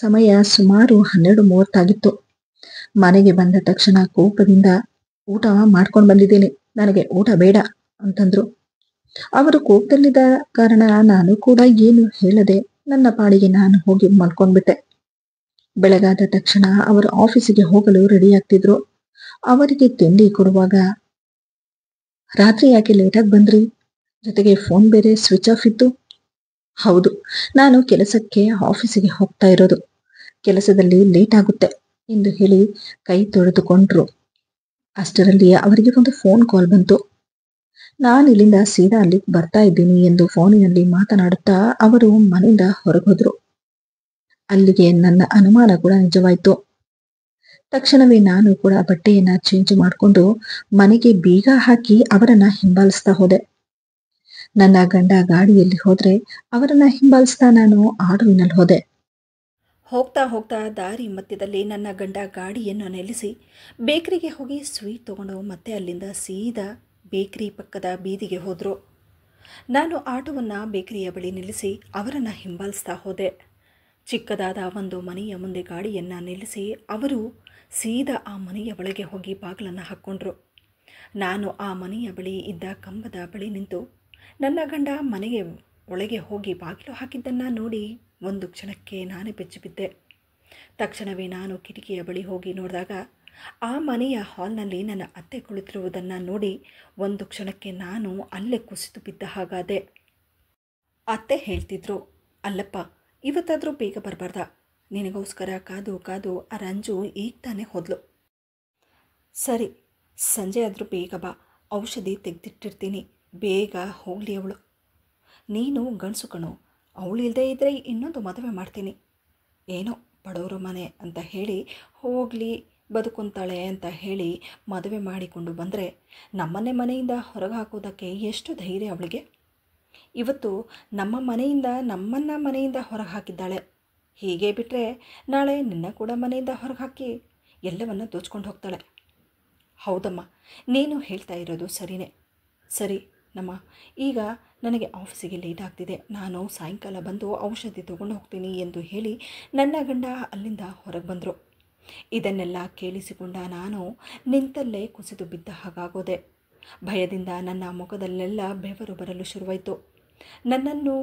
[SPEAKER 1] ಸಮಯ ಸುಮಾರು 12:30 ಆಗಿತ್ತು. ಮನೆಗೆ ಬಂದ ತಕ್ಷಣ ಕೋಪದಿಂದ, ಊಟ ಮಾಡ್ಕೊಂಡು ಬಂದಿದ್ದೇನೆ, ನನಗೆ ಊಟ ಬೇಡ ಅಂತಂದ್ರು. ಅವರು ಕೋಪದಲ್ಲಿದ್ದ ಕಾರಣ ನಾನು ಕೂಡ ಏನು ಹೇಳದೆ ನನ್ನ ಪಾಡಿಗೆ ನಾನು ಹೋಗಿ ಮಲ್ಕೊಂಡ್ಬಿಟ್ಟೆ. ಬೆಳಗಾದ ತಕ್ಷಣ ಅವರು ಆಫೀಸಿಗೆ ಹೋಗಲು ರೆಡಿ ಆಗ್ತಿದ್ರು. ಅವರಿಗೆ ತಿಂಡಿ ಕೊಡುವಾಗ, ರಾತ್ರಿ ಯಾಕೆ ಲೇಟಾಗಿ ಬಂದ್ರಿ, ಜೊತೆಗೆ ಫೋನ್ ಬೇರೆ ಸ್ವಿಚ್ ಆಫ್ ಇತ್ತು. ಹೌದು, ನಾನು ಕೆಲಸಕ್ಕೆ ಆಫೀಸಿಗೆ ಹೋಗ್ತಾ ಇರೋದು, ಕೆಲಸದಲ್ಲಿ ಲೇಟ್ ಆಗುತ್ತೆ ಎಂದು ಹೇಳಿ ಕೈ ತೊಳೆದುಕೊಂಡ್ರು. ಅಷ್ಟರಲ್ಲಿ ಅವರಿಗೆ ಒಂದು ಫೋನ್ ಕಾಲ್ ಬಂತು. ನಾನು ಇಲ್ಲಿಂದ ಸೀದಾ ಅಲ್ಲಿಗೆ ಬರ್ತಾ ಇದ್ದೀನಿ ಎಂದು ಫೋನಿನಲ್ಲಿ ಮಾತನಾಡುತ್ತಾ ಅವರು ಮನೆಯಿಂದ ಹೊರಗೋದ್ರು. ಅಲ್ಲಿಗೆ ನನ್ನ ಅನುಮಾನ ಕೂಡ ನಿಜವಾಯ್ತು. ತಕ್ಷಣವೇ ನಾನು ಕೂಡ ಬಟ್ಟೆಯನ್ನ ಚೇಂಜ್ ಮಾಡಿಕೊಂಡು ಮನೆಗೆ ಬೀಗ ಹಾಕಿ ಅವರನ್ನ ಹಿಂಬಾಲಿಸ್ತಾ ಹೋದೆ. ನನ್ನ ಗಂಡ ಗಾಡಿಯಲ್ಲಿ ಹೋದ್ರೆ ಅವರನ್ನ ಹಿಂಬಾಲಿಸ್ತಾ ನಾನು ಆಟೋವಿನಲ್ಲಿ ಹೋದೆ. ಹೋಗ್ತಾ ಹೋಗ್ತಾ ದಾರಿ ಮಧ್ಯದಲ್ಲಿ ನನ್ನ ಗಂಡ ಗಾಡಿಯನ್ನು ನಿಲ್ಲಿಸಿ ಬೇಕರಿಗೆ ಹೋಗಿ ಸ್ವೀಟ್ ತಗೊಂಡು ಮತ್ತೆ ಅಲ್ಲಿಂದ ಸೀದಾ ಬೇಕರಿ ಪಕ್ಕದ ಬೀದಿಗೆ ಹೋದ್ರು. ನಾನು ಆಟೋವನ್ನು ಬೇಕರಿಯ ಬಳಿ ನಿಲ್ಲಿಸಿ ಅವರನ್ನು ಹಿಂಬಾಲಿಸ್ತಾ ಹೋದೆ. ಚಿಕ್ಕದಾದ ಒಂದು ಮನೆಯ ಮುಂದೆ ಗಾಡಿಯನ್ನು ನಿಲ್ಲಿಸಿ ಅವರು ಸೀದಾ ಆ ಮನೆಯ ಒಳಗೆ ಹೋಗಿ ಬಾಗಿಲನ್ನು ಹಾಕ್ಕೊಂಡ್ರು. ನಾನು ಆ ಮನೆಯ ಬಳಿ ಇದ್ದ ಕಂಬದ ಬಳಿ ನಿಂತು ನನ್ನ ಗಂಡ ಮನೆಗೆ ಒಳಗೆ ಹೋಗಿ ಬಾಗಿಲು ಹಾಕಿದ್ದನ್ನು ನೋಡಿ ಒಂದು ಕ್ಷಣಕ್ಕೆ ನಾನೇ ಬೆಚ್ಚಿಬಿದ್ದೆ. ತಕ್ಷಣವೇ ನಾನು ಕಿಟಕಿಯ ಬಳಿ ಹೋಗಿ ನೋಡಿದಾಗ ಆ ಮನೆಯ ಹಾಲ್ನಲ್ಲಿ ನನ್ನ ಅತ್ತೆ ಕುಳಿತಿರುವುದನ್ನು ನೋಡಿ ಒಂದು ಕ್ಷಣಕ್ಕೆ ನಾನು ಅಲ್ಲೇ ಕುಸಿದು ಬಿದ್ದ ಹಾಗಾದೆ. ಅತ್ತೆ ಹೇಳ್ತಿದ್ರು, ಅಲ್ಲಪ್ಪ, ಇವತ್ತಾದರೂ ಬೇಗ ಬರಬಾರ್ದ? ನಿನಗೋಸ್ಕರ ಕಾದು ಕಾದು ಆ ರಂಜು ಈಗ ತಾನೇ ಹೋದ್ಲು. ಸರಿ, ಸಂಜೆ ಆದರೂ ಬೇಗ ಬಾ, ಔಷಧಿ ತೆಗೆದಿಟ್ಟಿರ್ತೀನಿ, ಬೇಗ ಹೋಗಲಿ ಅವಳು. ನೀನು ಗಂಡಸು ಕಣೋ, ಅವಳು ಇಲ್ಲದೇ ಇದ್ದರೆ ಇನ್ನೊಂದು ಮದುವೆ ಮಾಡ್ತೀನಿ. ಏನೋ ಬಡವರು ಮನೆ ಅಂತ ಹೇಳಿ ಹೋಗಲಿ ಬದುಕೊಂತಾಳೆ ಅಂತ ಹೇಳಿ ಮದುವೆ ಮಾಡಿಕೊಂಡು ಬಂದರೆ ನಮ್ಮನ್ನೇ ಮನೆಯಿಂದ ಹೊರಗೆ ಹಾಕೋದಕ್ಕೆ ಎಷ್ಟು ಧೈರ್ಯ ಅವಳಿಗೆ. ಇವತ್ತು ನಮ್ಮನ್ನು ಮನೆಯಿಂದ ಹೊರಗೆ ಹಾಕಿದ್ದಾಳೆ. ಹೀಗೆ ಬಿಟ್ಟರೆ ನಾಳೆ ನಿನ್ನ ಕೂಡ ಮನೆಯಿಂದ ಹೊರಗೆ ಹಾಕಿ ಎಲ್ಲವನ್ನು ದೋಚ್ಕೊಂಡು ಹೋಗ್ತಾಳೆ. ಹೌದಮ್ಮ, ನೀನು ಹೇಳ್ತಾ ಇರೋದು ಸರಿಯೇ. ಸರಿ ನಮ್ಮ, ಈಗ ನನಗೆ ಆಫೀಸಿಗೆ ಲೇಟ್ ಆಗ್ತಿದೆ, ನಾನು ಸಾಯಂಕಾಲ ಬಂದು ಔಷಧಿ ತಗೊಂಡು ಹೋಗ್ತೀನಿ ಎಂದು ಹೇಳಿ ನನ್ನ ಗಂಡ ಅಲ್ಲಿಂದ ಹೊರಗೆ ಬಂದರು. ಇದನ್ನೆಲ್ಲ ಕೇಳಿಸಿಕೊಂಡ ನಾನು ನಿಂತಲ್ಲೇ ಕುಸಿದು ಬಿದ್ದ ಹಾಗಾಗೋದೆ. ಭಯದಿಂದ ನನ್ನ ಮುಖದಲ್ಲೆಲ್ಲ ಬೆವರು ಬರಲು ಶುರುವಾಯಿತು. ನನ್ನನ್ನು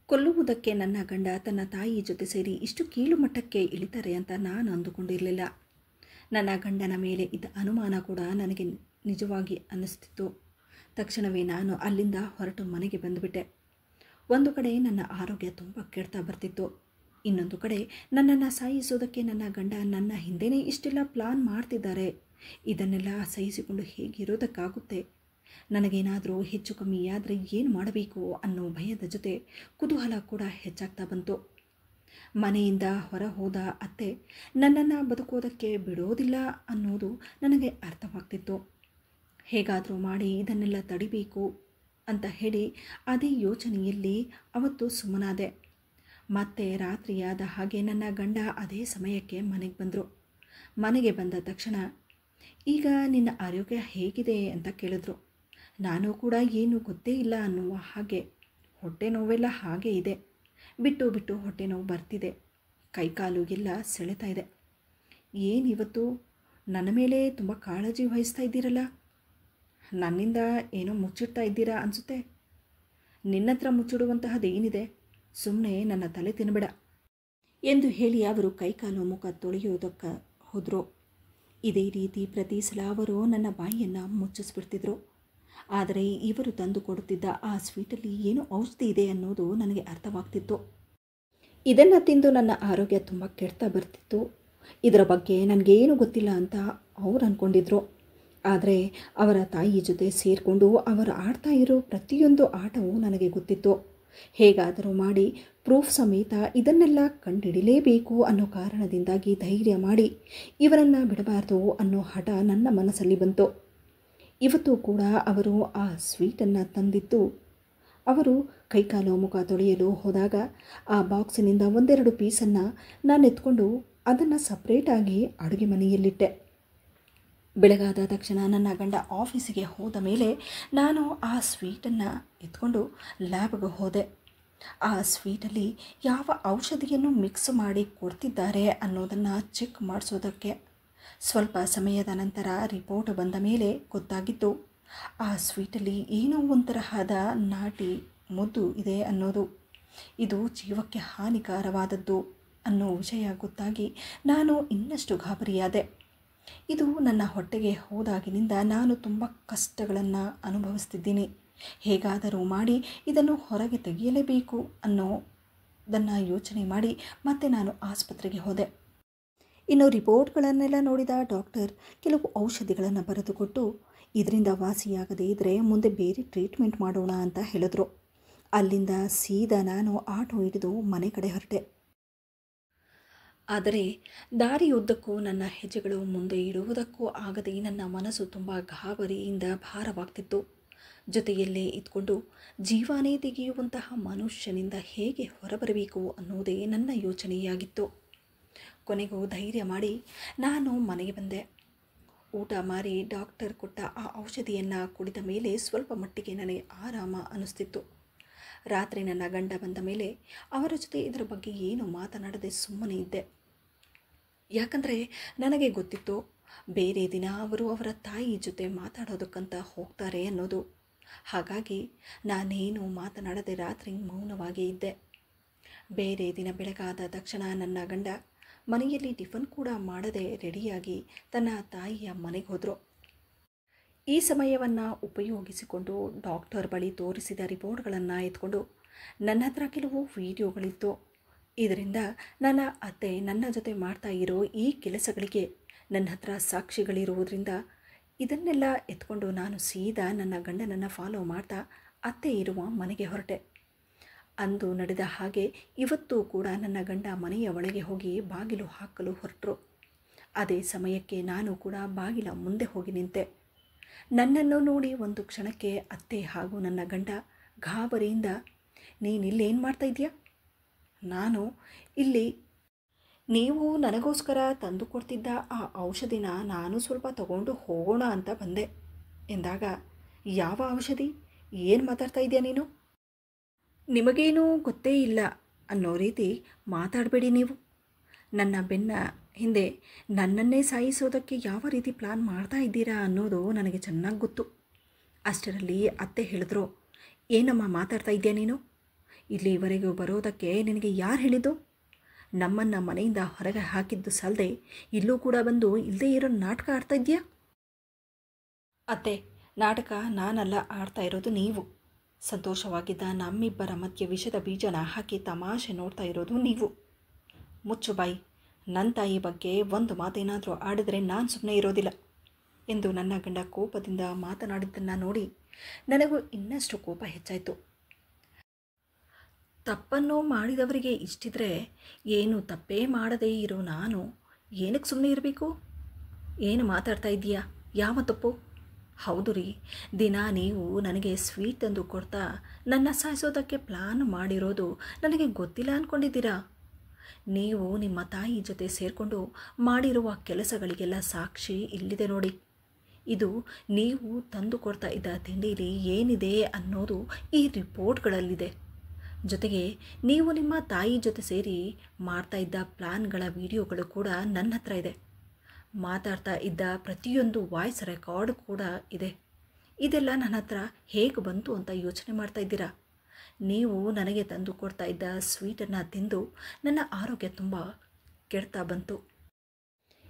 [SPEAKER 1] ಕೊಲ್ಲುವುದಕ್ಕೆ ನನ್ನ ಗಂಡ ತನ್ನ ತಾಯಿ ಜೊತೆ ಸೇರಿ ಇಷ್ಟು ಕೀಳು ಮಟ್ಟಕ್ಕೆ ಇಳಿತಾರೆ ಅಂತ ನಾನು ಅಂದುಕೊಂಡಿರಲಿಲ್ಲ. ನನ್ನ ಗಂಡನ ಮೇಲೆ ಇದ್ದ ಅನುಮಾನ ಕೂಡ ನನಗೆ ನಿಜವಾಗಿ ಅನ್ನಿಸ್ತಿತ್ತು. ತಕ್ಷಣವೇ ನಾನು ಅಲ್ಲಿಂದ ಹೊರಟು ಮನೆಗೆ ಬಂದುಬಿಟ್ಟೆ. ಒಂದು ಕಡೆ ನನ್ನ ಆರೋಗ್ಯ ತುಂಬ ಕೆಡ್ತಾ ಬರ್ತಿತ್ತು, ಇನ್ನೊಂದು ಕಡೆ ನನ್ನನ್ನು ಸಾಯಿಸೋದಕ್ಕೆ ನನ್ನ ಗಂಡ ನನ್ನ ಹಿಂದೆಯೇ ಇಷ್ಟೆಲ್ಲ ಪ್ಲಾನ್ ಮಾಡ್ತಿದ್ದಾರೆ. ಇದನ್ನೆಲ್ಲ ಸಹಿಸಿಕೊಂಡು ಹೇಗಿರೋದಕ್ಕಾಗುತ್ತೆ? ನನಗೇನಾದರೂ ಹೆಚ್ಚು ಕಮ್ಮಿಯಾದರೆ ಏನು ಮಾಡಬೇಕು ಅನ್ನೋ ಭಯದ ಜೊತೆ ಕುತೂಹಲ ಕೂಡ ಹೆಚ್ಚಾಗ್ತಾ ಬಂತು. ಮನೆಯಿಂದ ಹೊರ ಹೋದ ಅತ್ತೆ ನನ್ನನ್ನು ಬದುಕೋದಕ್ಕೆ ಬಿಡೋದಿಲ್ಲ ಅನ್ನೋದು ನನಗೆ ಅರ್ಥವಾಗ್ತಿತ್ತು. ಹೇಗಾದರೂ ಮಾಡಿ ಇದನ್ನೆಲ್ಲ ತಡಿಬೇಕು ಅಂತ ಹೇಳಿ ಅದೇ ಯೋಚನೆಯಲ್ಲಿ ಅವತ್ತು ಸುಮ್ಮನಾದೆ. ಮತ್ತೆ ರಾತ್ರಿಯಾದ ಹಾಗೆ ನನ್ನ ಗಂಡ ಅದೇ ಸಮಯಕ್ಕೆ ಮನೆಗೆ ಬಂದರು. ಮನೆಗೆ ಬಂದ ತಕ್ಷಣ ಈಗ ನಿನ್ನ ಆರೋಗ್ಯ ಹೇಗಿದೆ ಅಂತ ಕೇಳಿದ್ರು. ನಾನು ಕೂಡ ಏನು ಗೊತ್ತೇ ಇಲ್ಲ ಅನ್ನುವ ಹಾಗೆ ಹೊಟ್ಟೆ ನೋವೆಲ್ಲ ಹಾಗೆ ಇದೆ, ಬಿಟ್ಟು ಬಿಟ್ಟು ಹೊಟ್ಟೆ ನೋವು ಬರ್ತಿದೆ, ಕೈಕಾಲು ಎಲ್ಲ ಸೆಳೆತಾ ಇದೆ. ಏನಿವತ್ತು ನನ್ನ ಮೇಲೆ ತುಂಬ ಕಾಳಜಿ ವಹಿಸ್ತಾ ಇದ್ದೀರಲ್ಲ, ನನ್ನಿಂದ ಏನೋ ಮುಚ್ಚಿಡ್ತಾ ಇದ್ದೀರಾ ಅನಿಸುತ್ತೆ. ನಿನ್ನ ಹತ್ರ ಮುಚ್ಚಿಡುವಂತಹದ್ದೇನಿದೆ, ಸುಮ್ಮನೆ ನನ್ನ ತಲೆ ತಿನ್ನಬೇಡ ಎಂದು ಹೇಳಿ ಅವರು ಕೈಕಾಲು ಮುಖ ತೊಳೆಯೋದಕ್ಕೆ ಹೋದರು. ಇದೇ ರೀತಿ ಪ್ರತಿ ಸಲ ಅವರು ನನ್ನ ಬಾಯಿಯನ್ನು ಮುಚ್ಚಿಸ್ಬಿಡ್ತಿದ್ರು. ಆದರೆ ಇವರು ತಂದು ಕೊಡುತ್ತಿದ್ದ ಆ ಸ್ವೀಟಲ್ಲಿ ಏನೋ ಔಷಧಿ ಇದೆ ಅನ್ನೋದು ನನಗೆ ಅರ್ಥವಾಗ್ತಿತ್ತು. ಇದನ್ನು ತಿಂದು ನನ್ನ ಆರೋಗ್ಯ ತುಂಬ ಕೆಡ್ತಾ ಬರ್ತಿತ್ತು. ಇದರ ಬಗ್ಗೆ ನನಗೇನು ಗೊತ್ತಿಲ್ಲ ಅಂತ ಅವ್ರು ಅಂದ್ಕೊಂಡಿದ್ರು. ಆದರೆ ಅವರ ತಾಯಿ ಜೊತೆ ಸೇರಿಕೊಂಡು ಅವರು ಆಡ್ತಾ ಇರೋ ಪ್ರತಿಯೊಂದು ಆಟವೂ ನನಗೆ ಗೊತ್ತಿತ್ತು. ಹೇಗಾದರೂ ಮಾಡಿ ಪ್ರೂಫ್ ಸಮೇತ ಇದನ್ನೆಲ್ಲ ಕಂಡುಹಿಡಿಯಲೇಬೇಕು ಅನ್ನೋ ಕಾರಣದಿಂದಾಗಿ ಧೈರ್ಯ ಮಾಡಿ ಇವರನ್ನು ಬಿಡಬಾರ್ದು ಅನ್ನೋ ಹಠ ನನ್ನ ಮನಸ್ಸಲ್ಲಿ ಬಂತು. ಇವತ್ತು ಕೂಡ ಅವರು ಆ ಸ್ವೀಟನ್ನು ತಂದಿದ್ದು, ಅವರು ಕೈಕಾಲು ಮುಖ ತೊಳೆಯಲು ಹೋದಾಗ ಆ ಬಾಕ್ಸಿನಿಂದ ಒಂದೆರಡು ಪೀಸನ್ನು ನಾನು ಎತ್ಕೊಂಡು ಅದನ್ನು ಸಪ್ರೇಟಾಗಿ ಅಡುಗೆ ಮನೆಯಲ್ಲಿಟ್ಟೆ. ಬೆಳಗಾದ ತಕ್ಷಣ ನನ್ನ ಗಂಡ ಆಫೀಸಿಗೆ ಹೋದ ಮೇಲೆ ನಾನು ಆ ಸ್ವೀಟನ್ನು ಎತ್ಕೊಂಡು ಲ್ಯಾಬ್ಗೆ ಹೋದೆ. ಆ ಸ್ವೀಟಲ್ಲಿ ಯಾವ ಔಷಧಿಯನ್ನು ಮಿಕ್ಸ್ ಮಾಡಿ ಕೊಡ್ತಿದ್ದಾರೆ ಅನ್ನೋದನ್ನು ಚೆಕ್ ಮಾಡಿಸೋದಕ್ಕೆ. ಸ್ವಲ್ಪ ಸಮಯದ ನಂತರ ರಿಪೋರ್ಟ್ ಬಂದ ಮೇಲೆ ಗೊತ್ತಾಗಿದ್ದು, ಆ ಸ್ವೀಟಲ್ಲಿ ಏನೋ ಒಂತರಹದ ನಾಟಿ ಮುದ್ದು ಇದೆ ಅನ್ನೋದು. ಇದು ಜೀವಕ್ಕೆ ಹಾನಿಕರವಾದದ್ದು ಅನ್ನೋ ವಿಷಯ ಗೊತ್ತಾಗಿ ನಾನು ಇನ್ನಷ್ಟು ಗಾಬರಿಯಾದೆ. ಇದು ನನ್ನ ಹೊಟ್ಟೆಗೆ ಹೋದಾಗಿನಿಂದ ನಾನು ತುಂಬ ಕಷ್ಟಗಳನ್ನು ಅನುಭವಿಸ್ತಿದ್ದೀನಿ. ಹೇಗಾದರೂ ಮಾಡಿ ಇದನ್ನು ಹೊರಗೆ ತೆಗೆಯಲೇಬೇಕು ಅನ್ನೋದನ್ನು ಯೋಚನೆ ಮಾಡಿ ಮತ್ತೆ ನಾನು ಆಸ್ಪತ್ರೆಗೆ ಹೋದೆ. ಇನ್ನು ರಿಪೋರ್ಟ್ಗಳನ್ನೆಲ್ಲ ನೋಡಿದ ಡಾಕ್ಟರ್ ಕೆಲವು ಔಷಧಿಗಳನ್ನು ಬರೆದುಕೊಟ್ಟು, ಇದರಿಂದ ವಾಸಿಯಾಗದೇ ಇದ್ದರೆ ಮುಂದೆ ಬೇರೆ ಟ್ರೀಟ್ಮೆಂಟ್ ಮಾಡೋಣ ಅಂತ ಹೇಳಿದ್ರು. ಅಲ್ಲಿಂದ ಸೀದಾ ನಾನು ಆಟೋ ಹಿಡಿದು ಮನೆ ಕಡೆ ಹೊರಟೆ. ಆದರೆ ದಾರಿಯುದ್ದಕ್ಕೂ ನನ್ನ ಹೆಜ್ಜೆಗಳು ಮುಂದೆ ಇಡುವುದಕ್ಕೂ ಆಗದೆ ನನ್ನ ಮನಸ್ಸು ತುಂಬ ಗಾಬರಿಯಿಂದ ಭಾರವಾಗ್ತಿತ್ತು. ಜೊತೆಯಲ್ಲೇ ಇದ್ಕೊಂಡು ಜೀವನೇ ತೆಗೆಯುವಂತಹ ಮನುಷ್ಯನಿಂದ ಹೇಗೆ ಹೊರಬರಬೇಕು ಅನ್ನೋದೇ ನನ್ನ ಯೋಚನೆಯಾಗಿತ್ತು. ಕೊನೆಗೂ ಧೈರ್ಯ ಮಾಡಿ ನಾನು ಮನೆಗೆ ಬಂದೆ. ಊಟ ಮಾರಿ ಡಾಕ್ಟರ್ ಕೊಟ್ಟ ಆ ಔಷಧಿಯನ್ನು ಕುಡಿದ ಮೇಲೆ ಸ್ವಲ್ಪ ಮಟ್ಟಿಗೆ ನನಗೆ ಆರಾಮ ಅನ್ನಿಸ್ತಿತ್ತು. ರಾತ್ರಿ ನನ್ನ ಗಂಡ ಬಂದ ಮೇಲೆ ಅವರ ಜೊತೆ ಇದರ ಬಗ್ಗೆ ಏನು ಮಾತನಾಡದೆ ಸುಮ್ಮನೆ ಇದ್ದೆ. ಯಾಕಂದರೆ ನನಗೆ ಗೊತ್ತಿತ್ತು ಬೇರೆ ದಿನ ಅವರು ಅವರ ತಾಯಿ ಜೊತೆ ಮಾತಾಡೋದಕ್ಕಂತ ಹೋಗ್ತಾರೆ ಅನ್ನೋದು. ಹಾಗಾಗಿ ನಾನೇನು ಮಾತನಾಡದೆ ರಾತ್ರಿ ಮೌನವಾಗಿ ಇದ್ದೆ. ಬೇರೆ ದಿನ ಬೆಳಗಾದ ತಕ್ಷಣ ನನ್ನ ಗಂಡ ಮನೆಯಲ್ಲಿ ಟಿಫನ್ ಕೂಡ ಮಾಡದೆ ರೆಡಿಯಾಗಿ ತನ್ನ ತಾಯಿಯ ಮನೆಗೆ ಹೋದರು. ಈ ಸಮಯವನ್ನು ಉಪಯೋಗಿಸಿಕೊಂಡು ಡಾಕ್ಟರ್ ಬಳಿ ತೋರಿಸಿದ ರಿಪೋರ್ಟ್ಗಳನ್ನು ಎತ್ಕೊಂಡು ನನ್ನ ಹತ್ರ ಕೆಲವು ವಿಡಿಯೋಗಳಿತ್ತು. ಇದರಿಂದ ನನ್ನ ಅತ್ತೆ ನನ್ನ ಜೊತೆ ಮಾಡ್ತಾ ಇರೋ ಈ ಕೆಲಸಗಳಿಗೆ ನನ್ನ ಹತ್ರ ಸಾಕ್ಷಿಗಳಿರುವುದರಿಂದ ಇದನ್ನೆಲ್ಲ ಎತ್ಕೊಂಡು ನಾನು ಸೀದಾ ನನ್ನ ಗಂಡನನ್ನು ಫಾಲೋ ಮಾಡ್ತಾ ಅತ್ತೆ ಇರುವ ಮನೆಗೆ ಹೊರಟೆ. ಅಂದು ನಡೆದ ಹಾಗೆ ಇವತ್ತು ಕೂಡ ನನ್ನ ಗಂಡ ಮನೆಯ ಒಳಗೆ ಹೋಗಿ ಬಾಗಿಲು ಹಾಕಲು ಹೊರಟರು. ಅದೇ ಸಮಯಕ್ಕೆ ನಾನು ಕೂಡ ಬಾಗಿಲ ಮುಂದೆ ಹೋಗಿ ನಿಂತೆ. ನನ್ನನ್ನು ನೋಡಿ ಒಂದು ಕ್ಷಣಕ್ಕೆ ಅತ್ತೆ ಹಾಗೂ ನನ್ನ ಗಂಡ ಗಾಬರಿಯಿಂದ, ನೀನಿಲ್ಲೇನು ಮಾಡ್ತಾ ಇದೆಯಾ? ನಾನು ಇಲ್ಲಿ ನೀವು ನನಗೋಸ್ಕರ ತಂದು ಕೊಡ್ತಿದ್ದ ಆ ಔಷಧಿನ ನಾನು ಸ್ವಲ್ಪ ತಗೊಂಡು ಹೋಗೋಣ ಅಂತ ಬಂದೆ ಎಂದಾಗ, ಯಾವ ಔಷಧಿ? ಏನು ಮಾತಾಡ್ತಾ ಇದೆಯಾ ನೀನು? ನಿಮಗೇನೂ ಗೊತ್ತೇ ಇಲ್ಲ ಅನ್ನೋ ರೀತಿ ಮಾತಾಡಬೇಡಿ ನೀವು. ನನ್ನ ಬೆನ್ನ ಹಿಂದೆ ನನ್ನನ್ನೇ ಸಾಯಿಸೋದಕ್ಕೆ ಯಾವ ರೀತಿ ಪ್ಲಾನ್ ಮಾಡ್ತಾ ಇದ್ದೀರಾ ಅನ್ನೋದು ನನಗೆ ಚೆನ್ನಾಗಿ ಗೊತ್ತು. ಅಷ್ಟರಲ್ಲಿ ಅತ್ತೆ ಹೇಳಿದ್ರು, ಏನಮ್ಮ ಮಾತಾಡ್ತಾ ಇದೆಯಾ ನೀನು? ಇಲ್ಲಿವರೆಗೂ ಬರೋದಕ್ಕೆ ನಿನಗೆ ಯಾರು ಹೇಳಿದ್ದು? ನಮ್ಮನ್ನು ಮನೆಯಿಂದ ಹೊರಗೆ ಹಾಕಿದ್ದು ಸಲ್ಲದೆ ಇಲ್ಲೂ ಕೂಡ ಬಂದು ಇಲ್ಲದೇ ಇರೋ ನಾಟಕ ಆಡ್ತಾ ಇದೆಯಾ? ಅತ್ತೆ, ನಾಟಕ ನಾನಲ್ಲ ಆಡ್ತಾ ಇರೋದು ನೀವು. ಸಂತೋಷವಾಗಿದ್ದ ನಮ್ಮಿಬ್ಬರ ಮಧ್ಯೆ ವಿಷದ ಬೀಜನ ಹಾಕಿ ತಮಾಷೆ ನೋಡ್ತಾ ಇರೋದು ನೀವು. ಮುಚ್ಚು ಬಾಯಿ. ನನ್ನ ತಾಯಿ ಬಗ್ಗೆ ಒಂದು ಮಾತೇನಾದರೂ ಆಡಿದರೆ ನಾನು ಸುಮ್ಮನೆ ಇರೋದಿಲ್ಲ ಎಂದು ನನ್ನ ಗಂಡ ಕೋಪದಿಂದ ಮಾತನಾಡಿದ್ದನ್ನು ನೋಡಿ ನನಗೂ ಇನ್ನಷ್ಟು ಕೋಪ ಹೆಚ್ಚಾಯಿತು. ತಪ್ಪನ್ನು ಮಾಡಿದವರಿಗೆ ಇಷ್ಟಿದ್ರೆ ಏನು ತಪ್ಪೇ ಮಾಡದೇ ಇರೋ ನಾನು ಏನಕ್ಕೆ ಸುಮ್ಮನೆ ಇರಬೇಕು? ಏನು ಮಾತಾಡ್ತಾ ಇದ್ದೀಯಾ? ಯಾವ ತಪ್ಪು? ಹೌದು ರೀ, ದಿನ ನೀವು ನನಗೆ ಸ್ವೀಟ್ ತಂದು ಕೊಡ್ತಾ ನನ್ನ ಸಾಯಿಸೋದಕ್ಕೆ ಪ್ಲಾನ್ ಮಾಡಿರೋದು ನನಗೆ ಗೊತ್ತಿಲ್ಲ ಅಂದ್ಕೊಂಡಿದ್ದೀರಾ? ನೀವು ನಿಮ್ಮ ತಾಯಿ ಜೊತೆ ಸೇರಿಕೊಂಡು ಮಾಡಿರುವ ಕೆಲಸಗಳಿಗೆಲ್ಲ ಸಾಕ್ಷಿ ಇಲ್ಲಿದೆ ನೋಡಿ. ಇದು ನೀವು ತಂದು ಕೊಡ್ತಾ ಇದ್ದ ತಿಂಡೀಲಿ ಏನಿದೆ ಅನ್ನೋದು ಈ ರಿಪೋರ್ಟ್ಗಳಲ್ಲಿದೆ. ಜೊತೆಗೆ ನೀವು ನಿಮ್ಮ ತಾಯಿ ಜೊತೆ ಸೇರಿ ಮಾಡ್ತಾ ಇದ್ದ ಪ್ಲಾನ್ಗಳ ವಿಡಿಯೋಗಳು ಕೂಡ ನನ್ನ ಹತ್ರ ಇದೆ. ಮಾತಾಡ್ತಾ ಇದ್ದ ಪ್ರತಿಯೊಂದು ವಾಯ್ಸ್ ರೆಕಾರ್ಡ್ ಕೂಡ ಇದೆ. ಇದೆಲ್ಲ ನನ್ನ ಹತ್ರ ಹೇಗೆ ಬಂತು ಅಂತ ಯೋಚನೆ ಮಾಡ್ತಾ ಇದ್ದೀರಾ? ನೀವು ನನಗೆ ತಂದು ಕೊಡ್ತಾ ಇದ್ದ ಸ್ವೀಟನ್ನು ತಿಂದು ನನ್ನ ಆರೋಗ್ಯ ತುಂಬ ಕೆಡ್ತಾ ಬಂತು.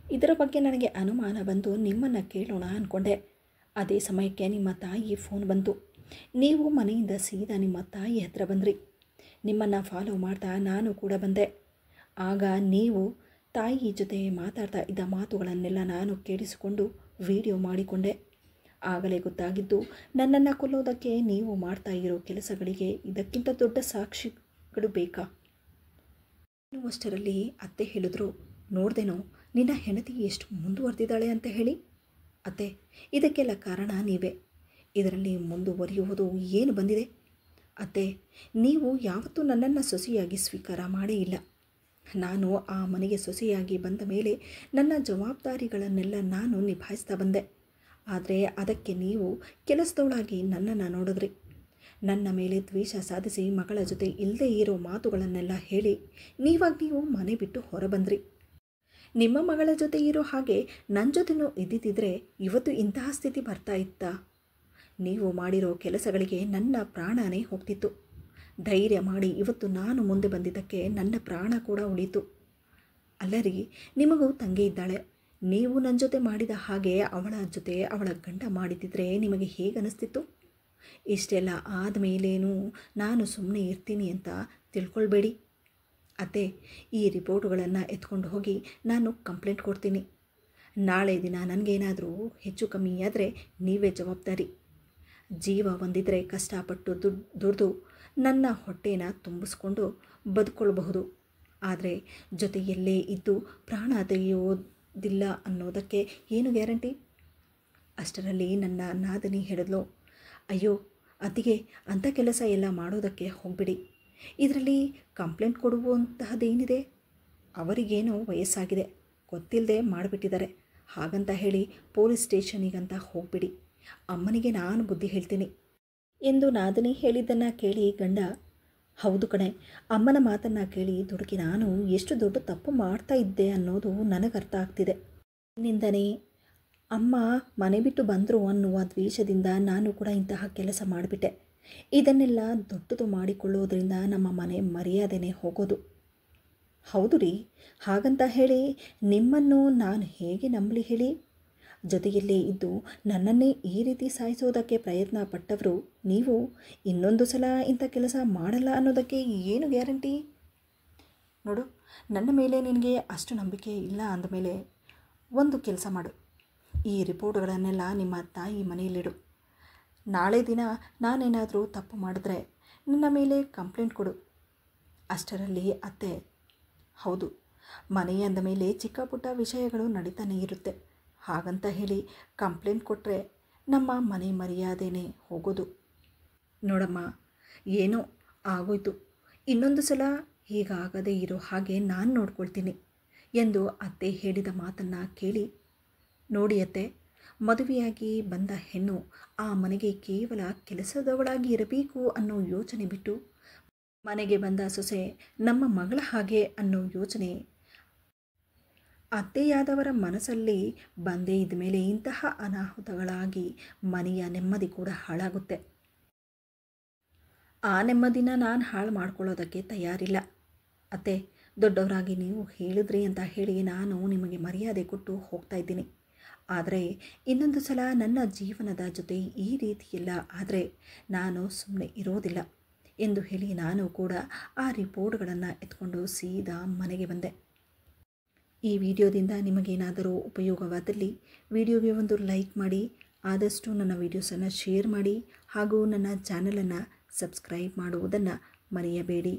[SPEAKER 1] ಇದರ ಬಗ್ಗೆ ನನಗೆ ಅನುಮಾನ ಬಂದು ನಿಮ್ಮನ್ನು ಕೇಳೋಣ ಅಂದ್ಕೊಂಡೆ. ಅದೇ ಸಮಯಕ್ಕೆ ನಿಮ್ಮ ತಾಯಿ ಫೋನ್ ಬಂತು. ನೀವು ಮನೆಯಿಂದ ಸೀದಾ ನಿಮ್ಮ ತಾಯಿ ಹತ್ರ ಬಂದ್ರಿ. ನಿಮ್ಮನ್ನು ಫಾಲೋ ಮಾಡ್ತಾ ನಾನು ಕೂಡ ಬಂದೆ. ಆಗ ನೀವು ತಾಯಿ ಜೊತೆ ಮಾತಾಡ್ತಾ ಇದ್ದ ಮಾತುಗಳನ್ನೆಲ್ಲ ನಾನು ಕೇಳಿಸಿಕೊಂಡು ವಿಡಿಯೋ ಮಾಡಿಕೊಂಡೆ. ಆಗಲೇ ಗೊತ್ತಾಗಿದ್ದು, ನನ್ನನ್ನು ಕೊಲ್ಲೋದಕ್ಕೆ ನೀವು ಮಾಡ್ತಾ ಇರೋ ಕೆಲಸಗಳಿಗೆ ಇದಕ್ಕಿಂತ ದೊಡ್ಡ ಸಾಕ್ಷಿಗಳು ಬೇಕಾ? ಅಷ್ಟರಲ್ಲಿ ಅತ್ತೆ ಹೇಳಿದ್ರು, ನೋಡ್ದೇನೋ ನಿನ್ನ ಹೆಂಡತಿ ಎಷ್ಟು ಮುಂದುವರೆದಿದ್ದಾಳೆ ಅಂತ ಹೇಳಿ. ಅತ್ತೆ, ಇದಕ್ಕೆಲ್ಲ ಕಾರಣ ನೀವೇ. ಇದರಲ್ಲಿ ಮುಂದುವರಿಯುವುದು ಏನು ಬಂದಿದೆ? ಅತ್ತೆ, ನೀವು ಯಾವತ್ತೂ ನನ್ನನ್ನು ಸೊಸೆಯಾಗಿ ಸ್ವೀಕಾರ ಮಾಡೇ ಇಲ್ಲ. ನಾನು ಆ ಮನೆಗೆ ಸೊಸೆಯಾಗಿ ಬಂದ ಮೇಲೆ ನನ್ನ ಜವಾಬ್ದಾರಿಗಳನ್ನೆಲ್ಲ ನಾನು ನಿಭಾಯಿಸ್ತಾ ಬಂದೆ. ಆದರೆ ಅದಕ್ಕೆ ನೀವು ಕೆಲಸದೊಳಗಾಗಿ ನನ್ನನ್ನು ನೋಡಿದ್ರಿ. ನನ್ನ ಮೇಲೆ ದ್ವೇಷ ಸಾಧಿಸಿ ಮಗಳ ಜೊತೆ ಇಲ್ಲದೇ ಇರೋ ಮಾತುಗಳನ್ನೆಲ್ಲ ಹೇಳಿ ನೀವು ಮನೆ ಬಿಟ್ಟು ಹೊರಬಂದ್ರಿ. ನಿಮ್ಮ ಮಗಳ ಜೊತೆ ಇರೋ ಹಾಗೆ ನನ್ನ ಜೊತೆನೂ ಇದ್ದಿದ್ದರೆ ಇವತ್ತು ಇಂತಹ ಸ್ಥಿತಿ ಬರ್ತಾ ಇತ್ತಾ? ನೀವು ಮಾಡಿರೋ ಕೆಲಸಗಳಿಗೆ ನನ್ನ ಪ್ರಾಣನೇ ಹೋಗ್ತಿತ್ತು. ಧೈರ್ಯ ಮಾಡಿ ಇವತ್ತು ನಾನು ಮುಂದೆ ಬಂದಿದ್ದಕ್ಕೆ ನನ್ನ ಪ್ರಾಣ ಕೂಡ ಉಳಿತು. ಅಲ್ಲರಿ, ನಿಮಗೂ ತಂಗಿ ಇದ್ದಾಳೆ. ನೀವು ನನ್ನ ಜೊತೆ ಮಾಡಿದ ಹಾಗೆ ಅವಳ ಜೊತೆ ಅವಳ ಗಂಡ ಮಾಡಿದ್ದಿದ್ರೆ ನಿಮಗೆ ಹೇಗೆ ಅನಿಸ್ತಿತ್ತು? ಇಷ್ಟೆಲ್ಲ ಆದಮೇಲೇನೂ ನಾನು ಸುಮ್ಮನೆ ಇರ್ತೀನಿ ಅಂತ ತಿಳ್ಕೊಳ್ಬೇಡಿ. ಅತ್ತೆ, ಈ ರಿಪೋರ್ಟುಗಳನ್ನು ಎತ್ಕೊಂಡು ಹೋಗಿ ನಾನು ಕಂಪ್ಲೇಂಟ್ ಕೊಡ್ತೀನಿ. ನಾಳೆ ದಿನ ನನಗೇನಾದರೂ ಹೆಚ್ಚು ಕಮ್ಮಿ ಆದರೆ ನೀವೇ ಜವಾಬ್ದಾರಿ. ಜೀವ ಹೊಂದಿದರೆ ಕಷ್ಟಪಟ್ಟು ದುಡ್ದು ನನ್ನ ಹೊಟ್ಟೆನ ತುಂಬಿಸ್ಕೊಂಡು ಬದುಕೊಳ್ಬಹುದು. ಆದರೆ ಜೊತೆಯಲ್ಲೇ ಇದ್ದು ಪ್ರಾಣ ತೆಗೆಯೋದಿಲ್ಲ ಅನ್ನೋದಕ್ಕೆ ಏನು ಗ್ಯಾರಂಟಿ? ಅಷ್ಟರಲ್ಲಿ ನನ್ನ ನಾದಿನಿ ಹೇಳಿದ್ಲು, ಅಯ್ಯೋ ಅತ್ತಿಗೆ, ಅಂಥ ಕೆಲಸ ಎಲ್ಲ ಮಾಡೋದಕ್ಕೆ ಹೋಗ್ಬಿಡಿ. ಇದರಲ್ಲಿ ಕಂಪ್ಲೇಂಟ್ ಕೊಡುವಂತಹದ್ದೇನಿದೆ? ಅವರಿಗೇನೋ ವಯಸ್ಸಾಗಿದೆ, ಗೊತ್ತಿಲ್ಲದೆ ಮಾಡಿಬಿಟ್ಟಿದ್ದಾರೆ. ಹಾಗಂತ ಹೇಳಿ ಪೊಲೀಸ್ ಸ್ಟೇಷನಿಗಂತ ಹೋಗ್ಬಿಡಿ, ಅಮ್ಮನಿಗೆ ನಾನು ಬುದ್ಧಿ ಹೇಳ್ತೀನಿ ಎಂದು ನಾದಿನಿ ಹೇಳಿದ್ದನ್ನು ಕೇಳಿ ಗಂಡ, ಹೌದು ಕಣೆ, ಅಮ್ಮನ ಮಾತನ್ನು ಕೇಳಿ ದುಡುಕಿ ನಾನು ಎಷ್ಟು ದೊಡ್ಡ ತಪ್ಪು ಮಾಡ್ತಾ ಇದ್ದೆ ಅನ್ನೋದು ನನಗರ್ಥ ಆಗ್ತಿದೆ. ನಿಂದನೇ ಅಮ್ಮ ಮನೆ ಬಿಟ್ಟು ಬಂದರು ಅನ್ನುವ ದ್ವೇಷದಿಂದ ನಾನು ಕೂಡ ಇಂತಹ ಕೆಲಸ ಮಾಡಿಬಿಟ್ಟೆ. ಇದನ್ನೆಲ್ಲ ದೊಡ್ಡದು ಮಾಡಿಕೊಳ್ಳೋದ್ರಿಂದ ನಮ್ಮ ಮನೆ ಮರ್ಯಾದೆನೇ ಹೋಗೋದು. ಹೌದು ರೀ, ಹಾಗಂತ ಹೇಳಿ ನಿಮ್ಮನ್ನು ನಾನು ಹೇಗೆ ನಂಬಲಿ ಹೇಳಿ? ಜೊತೆಯಲ್ಲೇ ಇದ್ದು ನನ್ನನ್ನೇ ಈ ರೀತಿ ಸಾಯಿಸೋದಕ್ಕೆ ಪ್ರಯತ್ನ ಪಟ್ಟವರು ನೀವು ಇನ್ನೊಂದು ಸಲ ಇಂಥ ಕೆಲಸ ಮಾಡಲ್ಲ ಅನ್ನೋದಕ್ಕೆ ಏನು ಗ್ಯಾರಂಟಿ? ನೋಡು, ನನ್ನ ಮೇಲೆ ನಿನಗೆ ಅಷ್ಟು ನಂಬಿಕೆ ಇಲ್ಲ ಅಂದಮೇಲೆ ಒಂದು ಕೆಲಸ ಮಾಡು, ಈ ರಿಪೋರ್ಟ್ಗಳನ್ನೆಲ್ಲ ನಿಮ್ಮ ತಾಯಿ ಮನೆಯಲ್ಲಿಡು. ನಾಳೆ ದಿನ ನಾನೇನಾದರೂ ತಪ್ಪು ಮಾಡಿದ್ರೆ ನಿನ್ನ ಮೇಲೆ ಕಂಪ್ಲೇಂಟ್ ಕೊಡು. ಅಷ್ಟರಲ್ಲಿ ಅತ್ತೆ, ಹೌದು, ಮನೆ ಅಂದ ಮೇಲೆ ಚಿಕ್ಕ ಪುಟ್ಟ ವಿಷಯಗಳು ನಡೀತಾನೆ ಇರುತ್ತೆ, ಹಾಗಂತ ಹೇಳಿ ಕಂಪ್ಲೇಂಟ್ ಕೊಟ್ಟರೆ ನಮ್ಮ ಮನೆ ಮರ್ಯಾದೆನೇ ಹೋಗೋದು. ನೋಡಮ್ಮ, ಏನೋ ಆಗೋಯ್ತು, ಇನ್ನೊಂದು ಸಲ ಹೀಗಾಗದೇ ಇರೋ ಹಾಗೆ ನಾನು ನೋಡ್ಕೊಳ್ತೀನಿ ಎಂದು ಅತ್ತೆ ಹೇಳಿದ ಮಾತನ್ನು ಕೇಳಿ, ನೋಡಿ ಅತ್ತೆ, ಮದುವೆಯಾಗಿ ಬಂದ ಹೆಣ್ಣು ಆ ಮನೆಗೆ ಕೇವಲ ಕೆಲಸದವಳಾಗಿ ಇರಬೇಕು ಅನ್ನೋ ಯೋಚನೆ ಬಿಟ್ಟು ಮನೆಗೆ ಬಂದ ಸೊಸೆ ನಮ್ಮ ಮಗಳ ಹಾಗೆ ಅನ್ನೋ ಯೋಚನೆ ಅತ್ತೆಯಾದವರ ಮನಸ್ಸಲ್ಲಿ ಬಂದೇ ಇದ್ದ ಮೇಲೆ ಇಂತಹ ಅನಾಹುತಗಳಾಗಿ ಮನೆಯ ನೆಮ್ಮದಿ ಕೂಡ ಹಾಳಾಗುತ್ತೆ. ಆ ನೆಮ್ಮದಿನ ನಾನು ಹಾಳು ಮಾಡ್ಕೊಳ್ಳೋದಕ್ಕೆ ತಯಾರಿಲ್ಲ ಅತ್ತೆ. ದೊಡ್ಡವರಾಗಿ ನೀವು ಹೇಳಿದ್ರಿ ಅಂತ ಹೇಳಿ ನಾನು ನಿಮಗೆ ಮರ್ಯಾದೆ ಕೊಟ್ಟು ಹೋಗ್ತಾ ಇದ್ದೀನಿ. ಆದರೆ ಇನ್ನೊಂದು ಸಲ ನನ್ನ ಜೀವನದ ಜೊತೆ ಈ ರೀತಿಯೆಲ್ಲ ಆದರೆ ನಾನು ಸುಮ್ಮನೆ ಇರೋದಿಲ್ಲ ಎಂದು ಹೇಳಿ ನಾನು ಕೂಡ ಆ ರಿಪೋರ್ಟ್ಗಳನ್ನು ಎತ್ಕೊಂಡು ಸೀದಾ ಮನೆಗೆ ಬಂದೆ. ಈ ವಿಡಿಯೋದಿಂದ ನಿಮಗೇನಾದರೂ ಉಪಯೋಗವಾದಲ್ಲಿ ವಿಡಿಯೋಗೆ ಒಂದು ಲೈಕ್ ಮಾಡಿ, ಆದಷ್ಟು ನನ್ನ ವಿಡಿಯೋಸನ್ನು ಶೇರ್ ಮಾಡಿ ಹಾಗೂ ನನ್ನ ಚಾನಲನ್ನು ಸಬ್ಸ್ಕ್ರೈಬ್ ಮಾಡುವುದನ್ನು ಮರೆಯಬೇಡಿ.